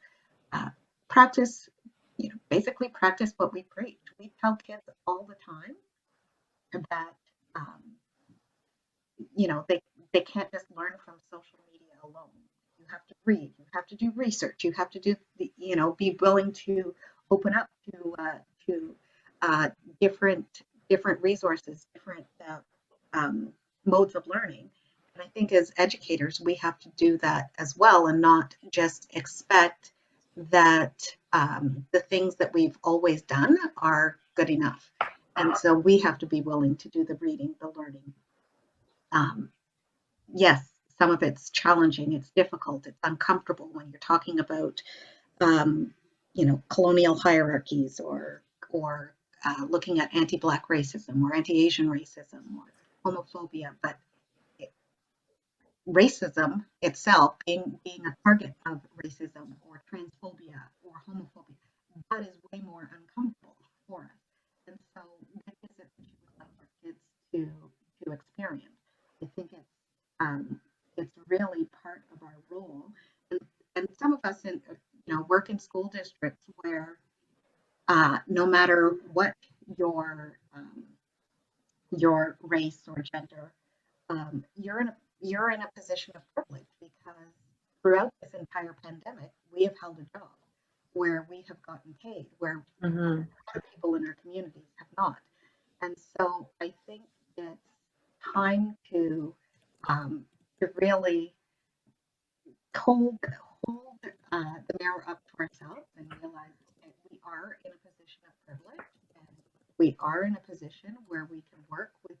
practice, you know, basically practice what we preach. We tell kids all the time that, you know, they can't just learn from social media alone. You have to read, you have to do research, you have to do, you know, be willing to open up to different resources, different modes of learning. And I think as educators, we have to do that as well, and not just expect that the things that we've always done are good enough. And so we have to be willing to do the reading, the learning. Yes, some of it's challenging, it's difficult, it's uncomfortable when you're talking about, you know, colonial hierarchies, or looking at anti-Black racism or anti-Asian racism or homophobia. But racism itself, being a target of racism or transphobia or homophobia, that is way more uncomfortable for us. And so, what is it that you would like your kids to experience? I think it's really part of our role. And some of us, in, you know, work in school districts where no matter what your race or gender, you're in a position of privilege, because throughout this entire pandemic, we have held a job where we have gotten paid, where other people in our communities have not. And so I think it's time to really hold the mirror up to ourselves and realize that we are in a position of privilege, and we are in a position where we can work with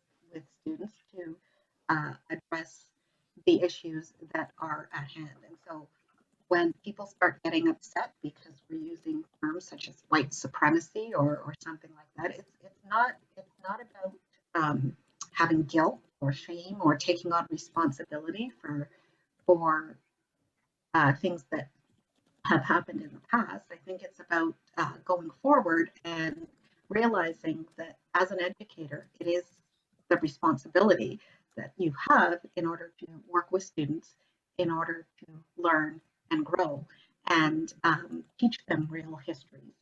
students to address the issues that are at hand. And so when people start getting upset because we're using terms such as white supremacy or something like that, it's not about having guilt or shame or taking on responsibility for things that have happened in the past. I think it's about going forward and realizing that as an educator, it is the responsibility that you have in order to work with students, in order to learn and grow, and teach them real histories,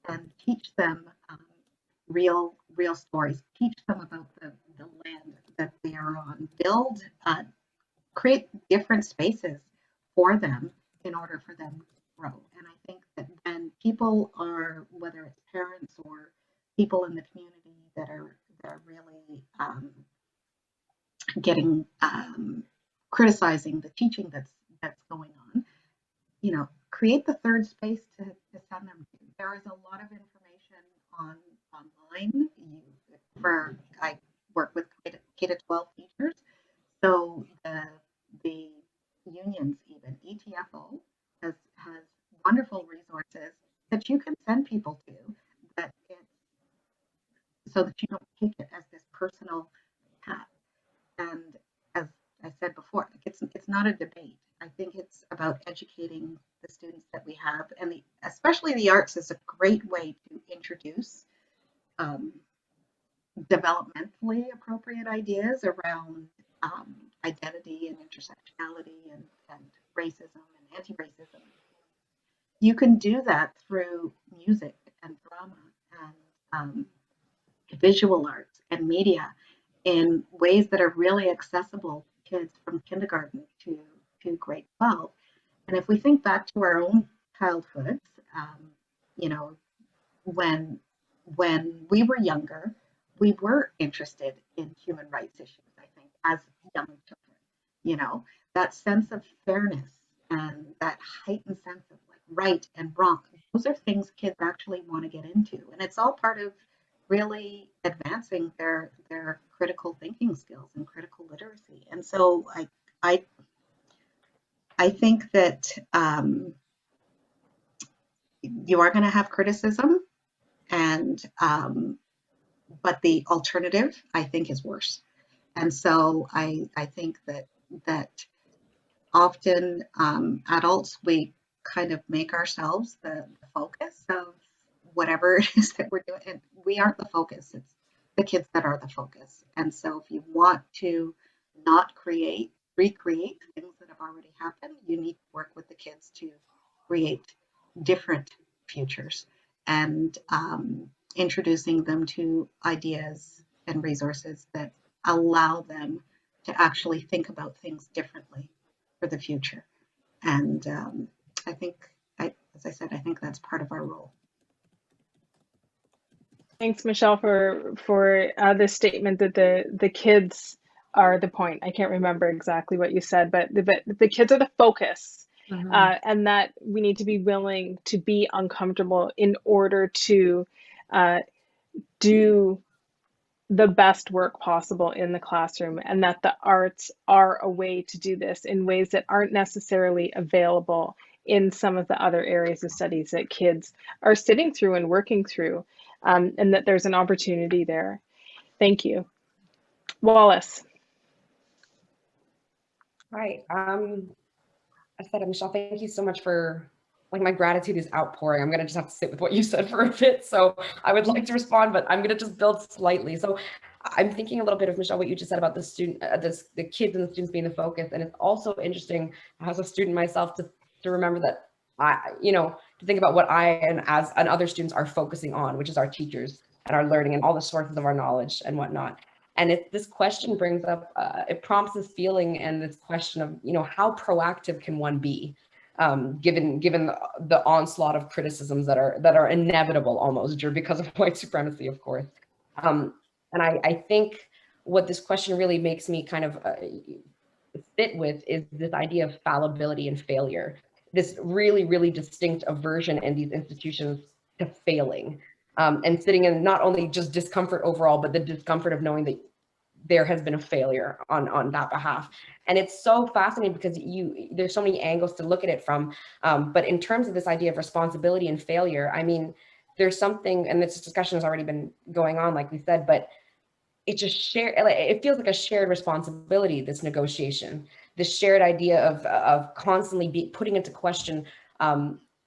and teach them real stories, teach them about the land that they are on, create different spaces for them in order for them to grow. And I think that when people are, whether it's parents or people in the community that are really getting criticizing the teaching that's going on, you know, create the third space to send them to. There is a lot of information online. I work with K-12 teachers, so the unions, even ETFO, has wonderful resources that you can send people to, so that you don't take it as this personal path. And as I said before, it's not a debate. I think it's about educating the students that we have, and especially the arts is a great way to introduce developmentally appropriate ideas around identity and intersectionality and racism and anti-racism. You can do that through music and drama and visual arts and media in ways that are really accessible to kids from kindergarten to grade 12. And if we think back to our own childhoods, you know, when we were younger, we were interested in human rights issues, I think, as young children. You know, that sense of fairness and that heightened sense of like right and wrong, those are things kids actually want to get into. And it's all part of really advancing their critical thinking skills and critical literacy. And so I think that you are going to have criticism, and but the alternative, I think, is worse. And so I think that that often adults, we kind of make ourselves the focus of whatever it is that we're doing. And we aren't the focus, it's the kids that are the focus. And so if you want to not recreate things that have already happened, you need to work with the kids to create different futures and introducing them to ideas and resources that allow them to actually think about things differently for the future. And I think, as I said, I think that's part of our role. Thanks, Michelle, for this statement that the kids are the point. I can't remember exactly what you said, but the kids are the focus, and that we need to be willing to be uncomfortable in order to do the best work possible in the classroom, and that the arts are a way to do this in ways that aren't necessarily available in some of the other areas of studies that kids are sitting through and working through, and that there's an opportunity there. Thank you. Wallis. Right. I said, Michelle, thank you so much for, like, my gratitude is outpouring. I'm going to just have to sit with what you said for a bit. So I would like to respond, but I'm going to just build slightly. So I'm thinking a little bit of, Michelle, what you just said about the student, the kids and the students being the focus. And it's also interesting as a student myself to remember that to think about what I and other students are focusing on, which is our teachers and our learning and all the sources of our knowledge and whatnot. And this question brings up, it prompts this feeling and this question of, how proactive can one be, given the onslaught of criticisms that are inevitable almost because of white supremacy, of course. And I think what this question really makes me kind of sit with is this idea of fallibility and failure, this really, really distinct aversion in these institutions to failing, and sitting in not only just discomfort overall, but the discomfort of knowing that there has been a failure on that behalf. And it's so fascinating because there's so many angles to look at it from. But in terms of this idea of responsibility and failure, I mean, there's something, and this discussion has already been going on, like we said, but it's just it feels like a shared responsibility, this negotiation, this shared idea of constantly putting into question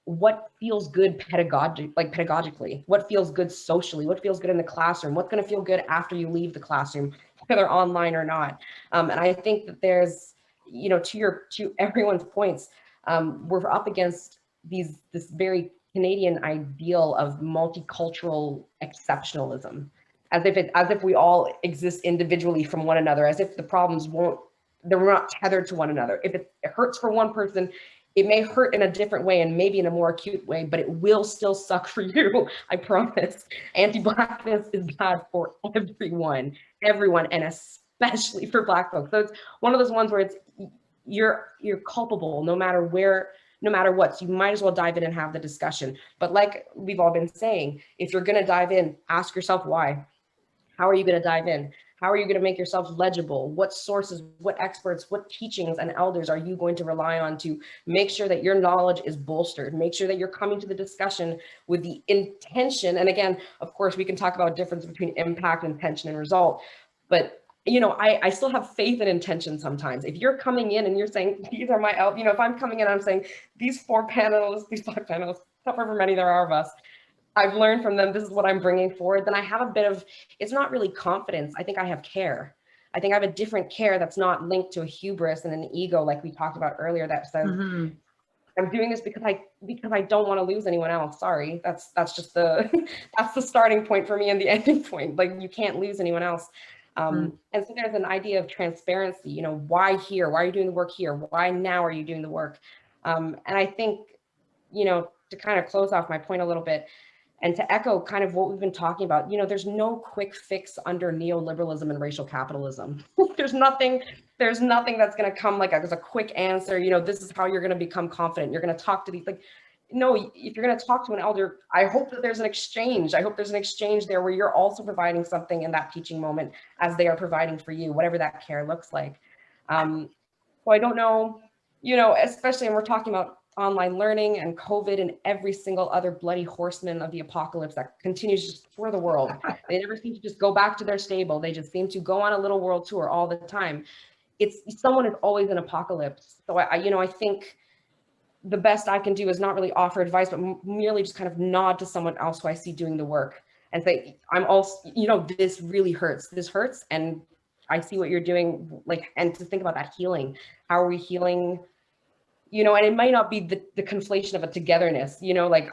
what feels good pedagogically, what feels good socially, what feels good in the classroom, what's going to feel good after you leave the classroom, whether online or not. And I think that there's, to everyone's points, we're up against this very Canadian ideal of multicultural exceptionalism, as if we all exist individually from one another, as if the problems they're not tethered to one another. If it hurts for one person, it may hurt in a different way and maybe in a more acute way, but it will still suck for you, I promise. Anti-Blackness is bad for everyone, and especially for Black folks. So it's one of those ones where it's you're culpable no matter what. So you might as well dive in and have the discussion. But like we've all been saying, if you're gonna dive in, ask yourself why. How are you gonna dive in? How are you going to make yourself legible? What sources, what experts, what teachings and elders are you going to rely on to make sure that your knowledge is bolstered? Make sure that you're coming to the discussion with the intention. And again, of course, we can talk about difference between impact, intention, and result. But I still have faith in intention sometimes. If you're coming in and you're saying, these are my, if I'm coming in and I'm saying, these 4 panelists, these 5 panelists, however many there are of us, I've learned from them, this is what I'm bringing forward, then I have a bit of, it's not really confidence. I think I have care. I think I have a different care that's not linked to a hubris and an ego like we talked about earlier that says, I'm doing this because I don't want to lose anyone else. Sorry, that's just that's the starting point for me and the ending point. Like, you can't lose anyone else. And so there's an idea of transparency, why here? Why are you doing the work here? Why now are you doing the work? And I think, to kind of close off my point a little bit, and to echo kind of what we've been talking about, there's no quick fix under neoliberalism and racial capitalism. There's nothing that's going to come like as a quick answer. This is how you're going to become confident. You're going to talk to these, no, if you're going to talk to an elder, I hope that there's an exchange. I hope there's an exchange there where you're also providing something in that teaching moment as they are providing for you, whatever that care looks like. So I don't know, especially when we're talking about online learning and COVID and every single other bloody horseman of the apocalypse that continues just for the world. They never seem to just go back to their stable. They just seem to go on a little world tour all the time. someone is always an apocalypse. So I think the best I can do is not really offer advice, but merely just kind of nod to someone else who I see doing the work and say, I'm also, this really hurts. This hurts. And I see what you're doing, and to think about that healing. How are we healing? And it might not be the conflation of a togetherness,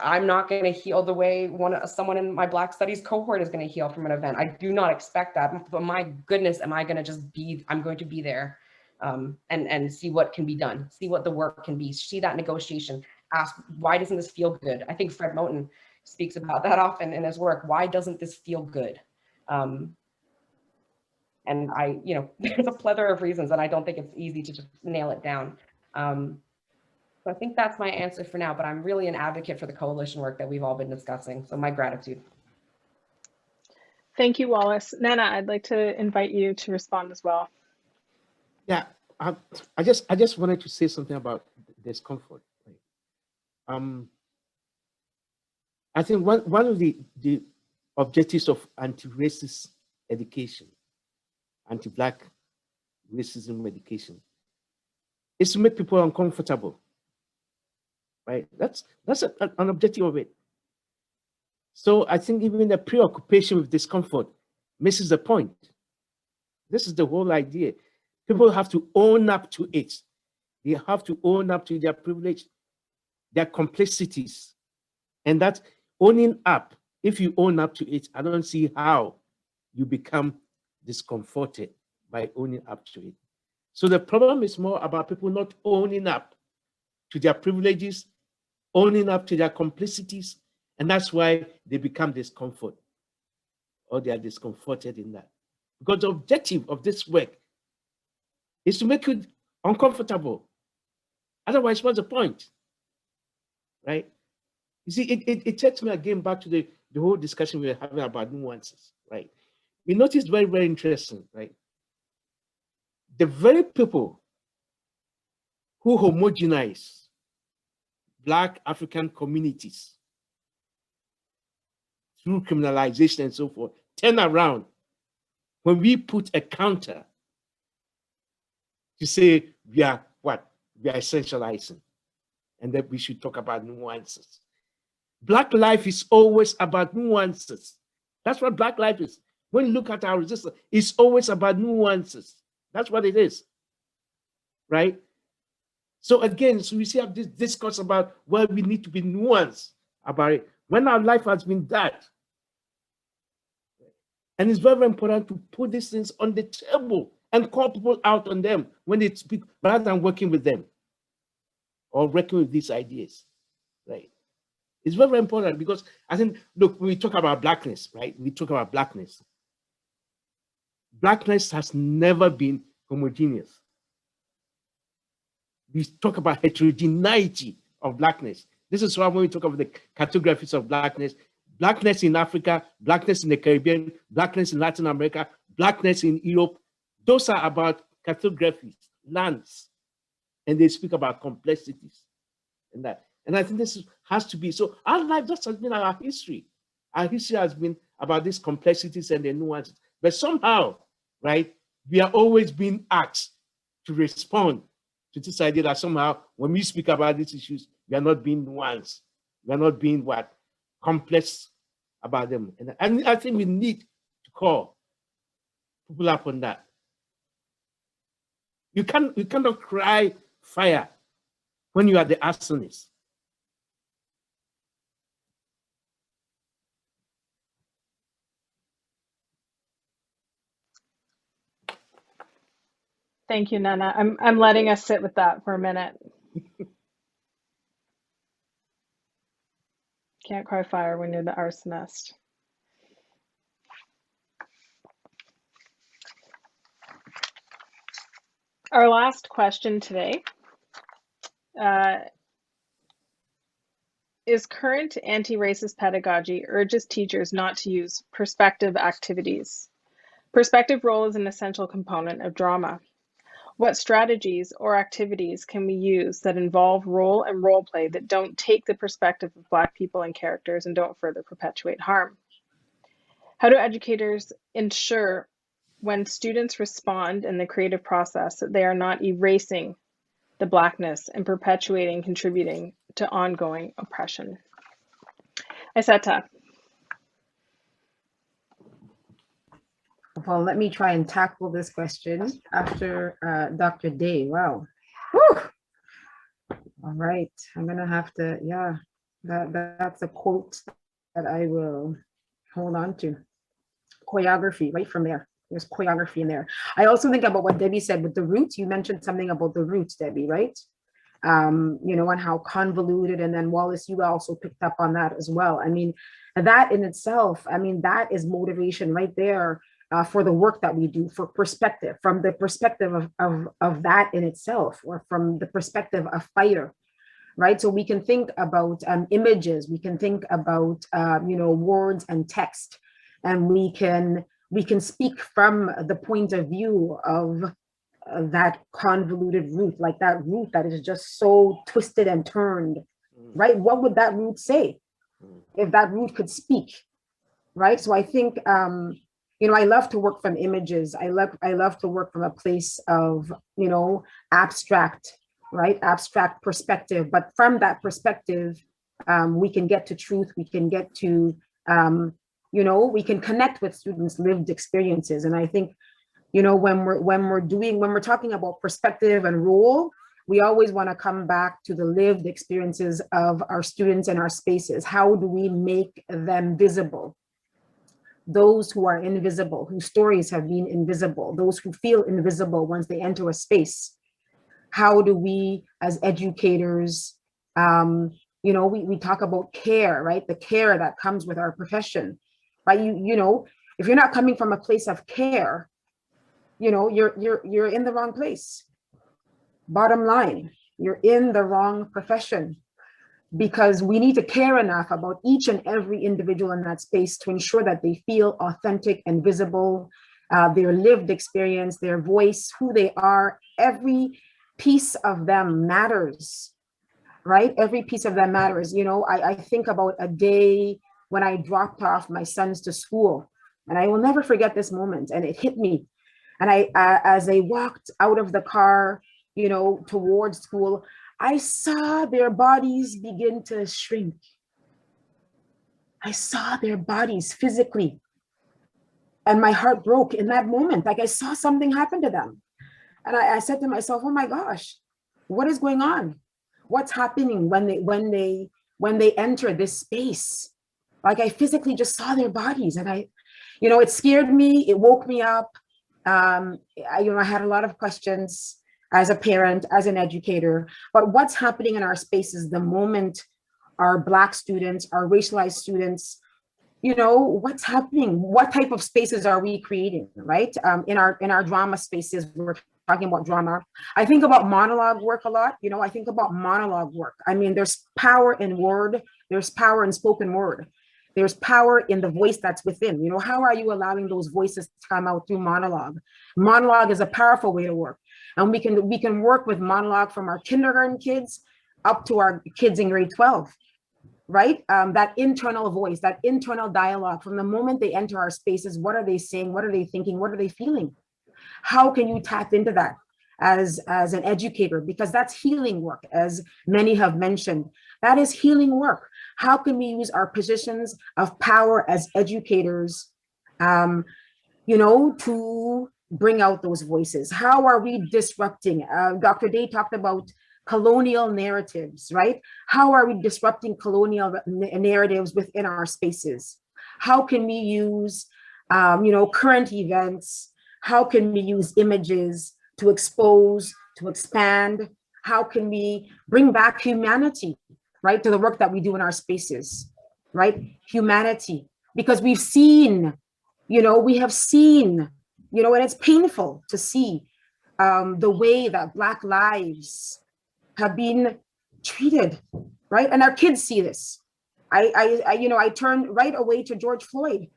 I'm not going to heal the way someone in my Black Studies cohort is going to heal from an event. I do not expect that, but my goodness, am I going to I'm going to be there and see what can be done, see what the work can be, see that negotiation, ask, why doesn't this feel good? I think Fred Moten speaks about that often in his work. Why doesn't this feel good? And there's a plethora of reasons, and I don't think it's easy to just nail it down. So I think that's my answer for now, but I'm really an advocate for the coalition work that we've all been discussing. So my gratitude. Thank you, Wallis. Nana, I'd like to invite you to respond as well. Yeah, I just wanted to say something about discomfort. I think one of the objectives of anti-racist education, anti-Black racism education, is to make people uncomfortable. Right? That's an objective of it. So I think even the preoccupation with discomfort misses the point. This is the whole idea. People have to own up to it. They have to own up to their privilege, their complexities. And that owning up, if you own up to it, I don't see how you become discomforted by owning up to it. So the problem is more about people not owning up to their privileges, owning up to their complicities, and that's why they become discomfort, or they are discomforted in that. Because the objective of this work is to make you uncomfortable. Otherwise, what's the point, right? You see, it takes me again back to the whole discussion we were having about nuances, right? We noticed very, very interesting, right? The very people who homogenize Black African communities through criminalization and so forth, turn around when we put a counter to say we are what? We are essentializing, and that we should talk about nuances. Black life is always about nuances. That's what Black life is. When you look at our resistance, it's always about nuances. That's what it is, right? So again, so we see this discourse about where we need to be nuanced about it. When our life has been that, and it's very, very important to put these things on the table and call people out on them when they speak, rather than working with them or working with these ideas, right? It's very, very important because I think, look, when we talk about Blackness, right? We talk about Blackness. Blackness has never been homogeneous. We talk about heterogeneity of Blackness. This is why when we talk about the cartographies of Blackness, Blackness in Africa, Blackness in the Caribbean, Blackness in Latin America, Blackness in Europe, those are about cartographies, lands, and they speak about complexities and that. And I think this has to be, so our life, that has been our history. Our history has been about these complexities and the nuances. But somehow, right, we are always being asked to respond to this idea that somehow when we speak about these issues, we are not being nuanced. We are not being what? Complex about them. And I think we need to call people up on that. You cannot cry fire when you are the arsonist. Thank you, Nana. I'm letting us sit with that for a minute. Can't cry fire when you're the arsonist. Our last question today is current anti-racist pedagogy urges teachers not to use perspective activities. Perspective role is an essential component of drama. What strategies or activities can we use that involve role and role play that don't take the perspective of Black people and characters and don't further perpetuate harm? How do educators ensure when students respond in the creative process, that they are not erasing the Blackness and perpetuating, contributing to ongoing oppression. Ayesatta. Well, let me try and tackle this question after Dr. Dei. Wow. Whew. All right, I'm gonna have to, yeah, that's a quote that I will hold on to. Choreography, right from there. There's choreography in there. I also think about what Debbie said with the roots. You mentioned something about the roots, Debbie, right? You know, and how convoluted, and then Wallis, you also picked up on that as well. I mean, that in itself, I mean, that is motivation right there for the work that we do, for perspective, from the perspective of that in itself, or from the perspective of fighter, right? So we can think about images, we can think about, you know, words and text, and we can speak from the point of view of that convoluted root, like that root that is just so twisted and turned, right? What would that root say if that root could speak, right? So I think, you know, I love to work from images. I love to work from a place of, you know, abstract, right? Abstract perspective. But from that perspective, we can get to truth. We can get to, you know, we can connect with students' lived experiences. And I think, you know, when we're talking about perspective and role, we always want to come back to the lived experiences of our students and our spaces. How do we make them visible? Those who are invisible, whose stories have been invisible, those who feel invisible once they enter a space. How do we, as educators, you know, we talk about care, right? The care that comes with our profession, right? You know, if you're not coming from a place of care, you know, you're in the wrong place. Bottom line, you're in the wrong profession, because we need to care enough about each and every individual in that space to ensure that they feel authentic and visible, their lived experience, their voice, who they are. Every piece of them matters, right? Every piece of them matters. You know, I think about a day when I dropped off my sons to school, and I will never forget this moment, and it hit me. And as I walked out of the car, you know, towards school, I saw their bodies begin to shrink. I saw their bodies physically. And my heart broke in that moment. Like I saw something happen to them. And I said to myself, oh my gosh, what is going on? What's happening when they enter this space? Like I physically just saw their bodies, and you know, it scared me, it woke me up. You know, I had a lot of questions as a parent, as an educator, but what's happening in our spaces the moment our Black students, our racialized students, you know, what's happening? What type of spaces are we creating, right? In our drama spaces, we're talking about drama. I think about monologue work a lot. You know, I think about monologue work. I mean, there's power in word, there's power in spoken word. There's power in the voice that's within. You know, how are you allowing those voices to come out through monologue? Monologue is a powerful way to work. And we can work with monologue from our kindergarten kids up to our kids in grade 12, right? That internal voice, that internal dialogue from the moment they enter our spaces. What are they saying? What are they thinking? What are they feeling? How can you tap into that as an educator? Because that's healing work, as many have mentioned. That is healing work. How can we use our positions of power as educators, you know, to bring out those voices? How are we disrupting? Dr. Dei talked about colonial narratives, right? How are we disrupting colonial narratives within our spaces? How can we use, you know, current events? How can we use images to expose, to expand? How can we bring back humanity, right, to the work that we do in our spaces, right? Humanity, because we've seen, you know, we have seen, you know, and it's painful to see the way that Black lives have been treated, right? And our kids see this. You know, I turned right away to George Floyd.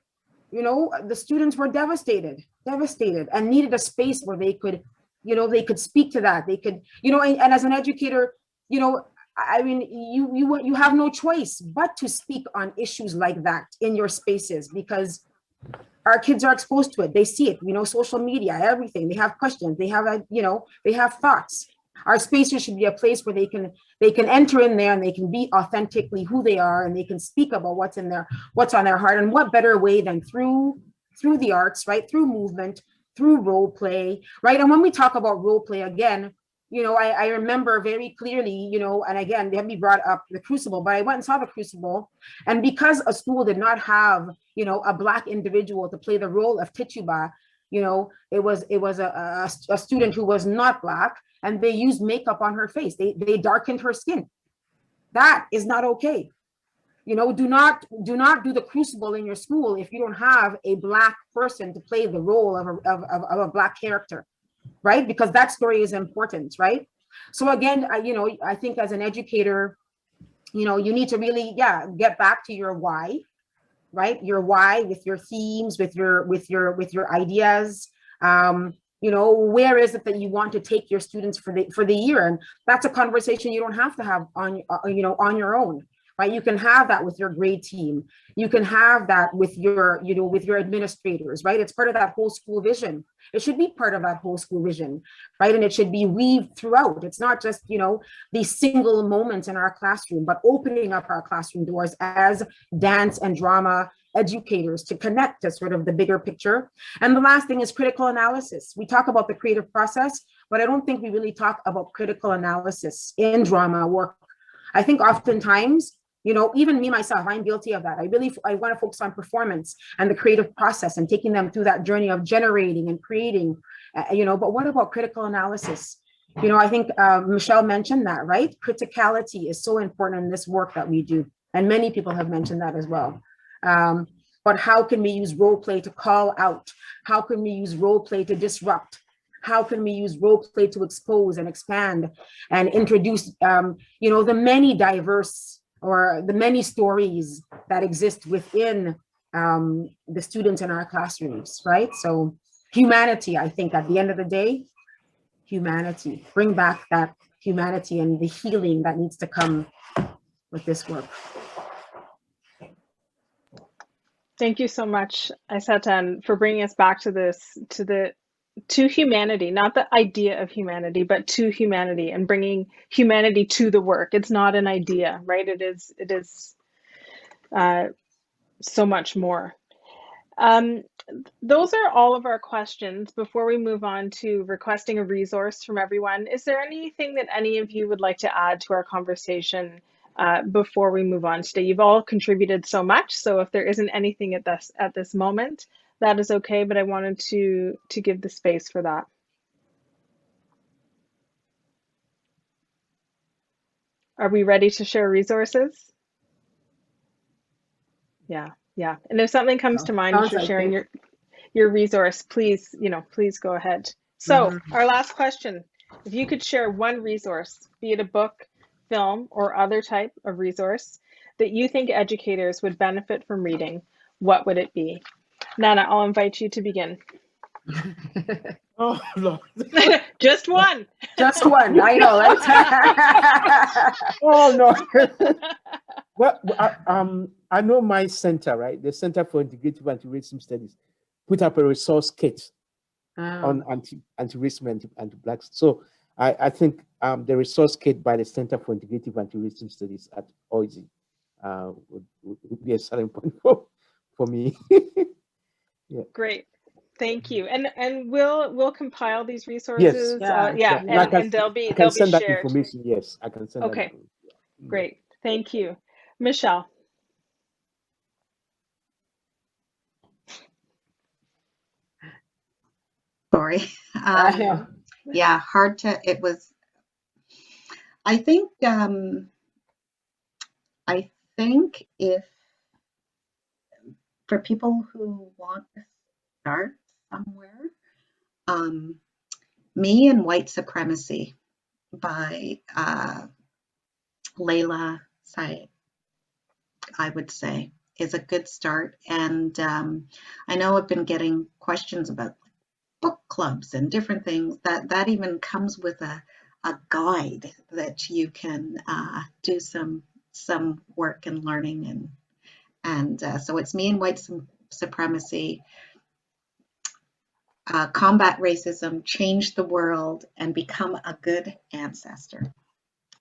You know, the students were devastated, and needed a space where they could, you know, they could speak to that. They could, you know, and as an educator, you know, I mean, you have no choice but to speak on issues like that in your spaces, because Our kids are exposed to it. They see it, social media, everything. They have questions. They have, they have thoughts. Our spaces should be a place where they can enter in there and they can be authentically who they are, and they can speak about what's on their heart. And what better way than through the arts, right? Through movement, through role play, right? And when we talk about role play, again, I remember very clearly, and again, they have me brought up the Crucible, but I went and saw the Crucible. And because a school did not have, a Black individual to play the role of Tituba, it was a student who was not Black, and they used makeup on her face. They darkened her skin. That is not okay. Do not do the Crucible in your school if you don't have a Black person to play the role of a Black character. Right? Because that story is important, right? So again, I think as an educator, you need to really, get back to your why, right? Your why with your themes, with your ideas. Where is it that you want to take your students for the year? And that's a conversation you don't have to have on your own. Right? You can have that with your grade team. You can have that with your administrators, right? It's part of that whole school vision. It should be part of that whole school vision, right? And it should be weaved throughout. It's not just, these single moments in our classroom, but opening up our classroom doors as dance and drama educators to connect to sort of the bigger picture. And the last thing is critical analysis. We talk about the creative process, but I don't think we really talk about critical analysis in drama work. I think oftentimes, even me, myself, I'm guilty of that. I want to focus on performance and the creative process and taking them through that journey of generating and creating, but what about critical analysis? I think Michelle mentioned that, right? Criticality is so important in this work that we do. And many people have mentioned that as well. But how can we use role play to call out? How can we use role play to disrupt? How can we use role play to expose and expand and introduce, the many diverse or the many stories that exist within the students in our classrooms, right? So humanity, I think at the end of the day, humanity, bring back that humanity and the healing that needs to come with this work. Thank you so much, Ayesatta, for bringing us back to this, to humanity, not the idea of humanity, but to humanity, and bringing humanity to the work. It's not an idea, right? It is so much more. Those are all of our questions. Before we move on to requesting a resource from everyone, is there anything that any of you would like to add to our conversation before we move on today? You've all contributed so much, so if there isn't anything at this moment, that is okay, but I wanted to give the space for that. Are we ready to share resources? Yeah. And if something comes to mind as you're sharing your resource, please, please go ahead. So our last question, if you could share one resource, be it a book, film, or other type of resource that you think educators would benefit from reading, what would it be? Nana, I'll invite you to begin. Oh, Lord. Just one. Just one, I know, right? Oh, no. Well, I know my center, right? The Center for Integrative Anti-Racism Studies put up a resource kit on anti-racism and anti-Black. So I think the resource kit by the Center for Integrative Anti-Racism Studies at OISE would be a selling point for me. Yeah. Great, thank you. And we'll compile these resources. Yes. And they'll be send that shared. information. Yes, I can send. Okay, that great. Thank you, Michelle. Sorry. Yeah, hard to. It was. I think if for people who want to start somewhere, Me and White Supremacy by Layla Said, I would say, is a good start. And I know I've been getting questions about book clubs and different things. That even comes with a guide that you can do some work and learning, and so it's Me and White supremacy, combat racism, change the world, and become a good ancestor.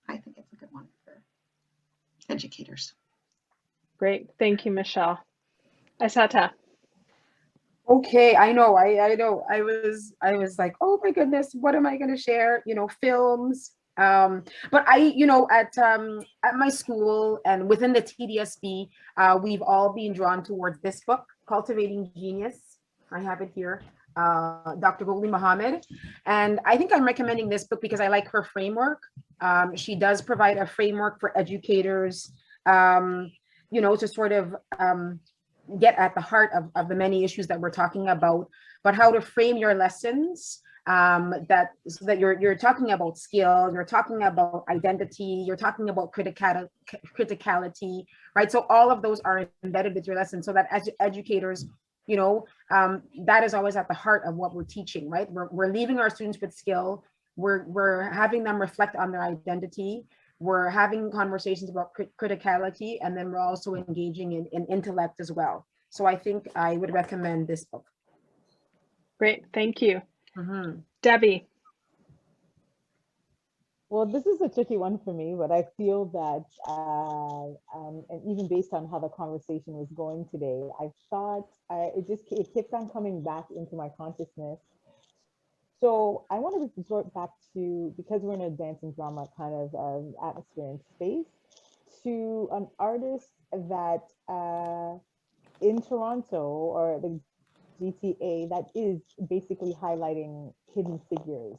I think it's a good one for educators. Great. Thank you, Michelle. Ayesatta. Okay, I know. I was like, oh my goodness, what am I going to share? You know, films. But at my school and within the TDSB, we've all been drawn towards this book, Cultivating Genius. I have it here. Dr. Goli Muhammad. And I think I'm recommending this book because I like her framework. She does provide a framework for educators, you know, to sort of get at the heart of the many issues that we're talking about, but how to frame your lessons, so that you're talking about skill, you're talking about identity, you're talking about criticality, right? So all of those are embedded with your lesson, so that as educators, you know, that is always at the heart of what we're teaching, right? We're leaving our students with skill, we're having them reflect on their identity, we're having conversations about criticality, and then we're also engaging in intellect as well. So I think I would recommend this book. Great, thank you. Mm-hmm. Debbie. Well, this is a tricky one for me, but I feel that, and even based on how the conversation was going today, I thought it kept on coming back into my consciousness. So I want to resort back to, because we're in an advancing drama kind of atmosphere and space, to an artist that in Toronto or the GTA that is basically highlighting hidden figures.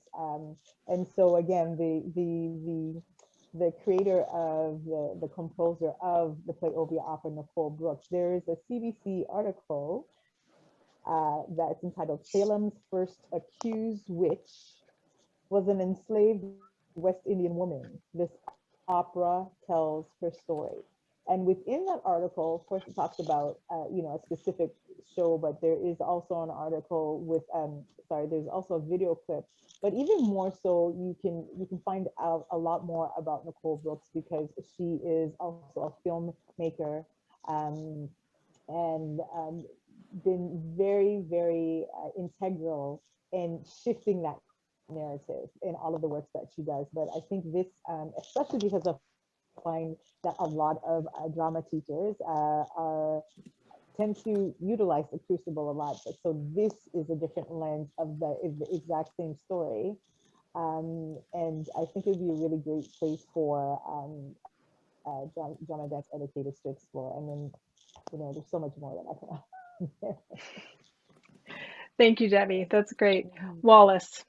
And so again, the creator of the composer of the play Obia opera, Nicole Brooks, there is a CBC article that's entitled Salem's First Accused Witch Was an Enslaved West Indian Woman. This opera tells her story. And within that article, of course, it talks about, you know, a specific show, but there is also an article with, there's also a video clip, but even more so, you can find out a lot more about Nicole Brooks because she is also a filmmaker and been very, very integral in shifting that narrative in all of the works that she does. But I think this, especially because of find that a lot of drama teachers tend to utilize the crucible a lot. So this is a different lens of the exact same story. And I think it would be a really great place for drama dance educators to explore. And then, you know, there's so much more that I can. Thank you, Debbie. That's great. Wallis.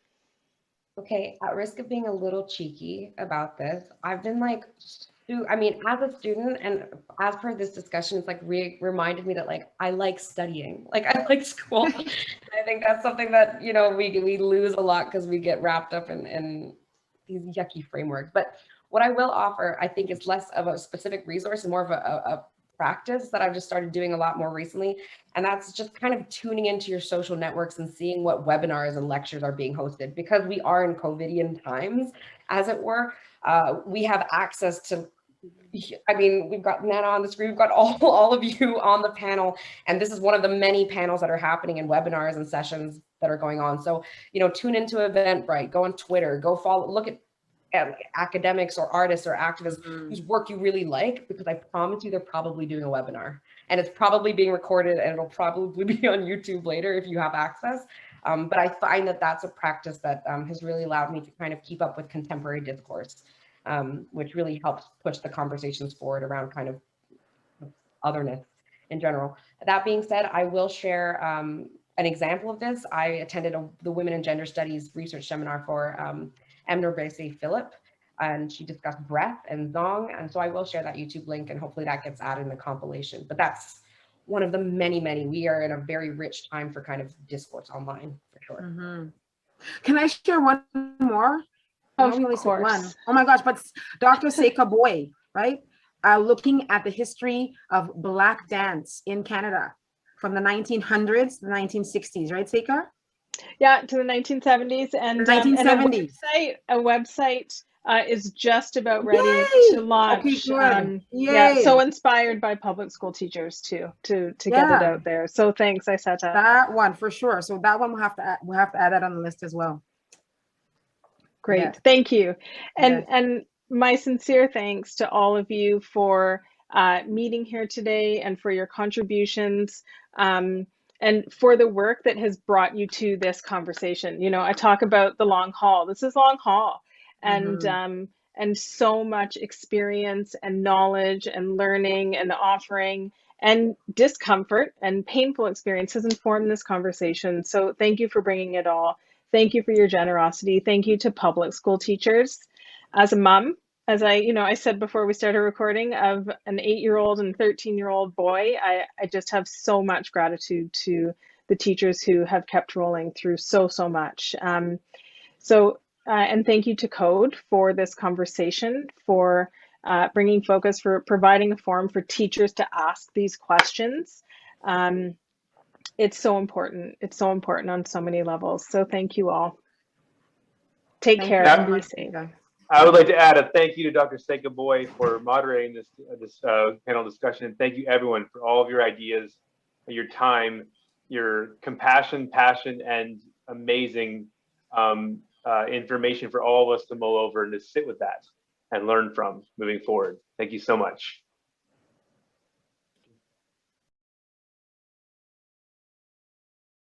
Okay, at risk of being a little cheeky about this, I've been like, I mean, as a student and as per this discussion, it's like reminded me that like I like studying, like I like school. And I think that's something that, you know, we lose a lot because we get wrapped up in these yucky frameworks. But what I will offer, I think, is less of a specific resource and more of a practice that I've just started doing a lot more recently. And that's just kind of tuning into your social networks and seeing what webinars and lectures are being hosted. Because we are in COVIDian times, as it were, we have access to, I mean, we've got Nana on the screen, we've got all of you on the panel. And this is one of the many panels that are happening in webinars and sessions that are going on. So, you know, tune into Eventbrite, go on Twitter, go follow, look at academics or artists or activists whose work you really like, because I promise you they're probably doing a webinar and it's probably being recorded and it'll probably be on YouTube later if you have access. But I find that that's a practice that has really allowed me to kind of keep up with contemporary discourse, which really helps push the conversations forward around kind of otherness in general. That being said, I will share an example of this. I attended the Women in Gender Studies research seminar for Emner Philip, and she discussed breath and zong. And so I will share that YouTube link and hopefully that gets added in the compilation. But that's one of the many. We are in a very rich time for kind of discourse online, for sure. Can I share one more? Of course. Oh my gosh, but Dr. Seika Boye, right? Looking at the history of Black dance in Canada from the 1900s to the 1960s, right, Seika? Yeah, to the 1970s and, 1970s. and a website is just about ready Yay! to launch. Okay, good. Yeah, Yay. so inspired by public school teachers too, to get it Yeah. out there. So thanks, Ayesatta. That one for sure. So that one we'll have to add that on the list as well. Great, Yeah. thank you. Yes. And my sincere thanks to all of you for meeting here today and for your contributions and for the work that has brought you to this conversation. You know, I talk about the long haul. This is long haul, and so much experience and knowledge and learning and offering and discomfort and painful experience has informed this conversation. So thank you for bringing it all. Thank you for your generosity. Thank you to public school teachers. As a mom, as I said before we started recording, of an 8-year-old and 13-year-old boy, I just have so much gratitude to the teachers who have kept rolling through so much. And thank you to Code for this conversation, for bringing focus, for providing a forum for teachers to ask these questions. It's so important. It's so important on so many levels. So thank you all. Take care and be safe. I would like to add a thank you to Dr. Seika Boye for moderating this panel discussion. And thank you everyone for all of your ideas, your time, your compassion, passion, and amazing information for all of us to mull over and to sit with that and learn from moving forward. Thank you so much.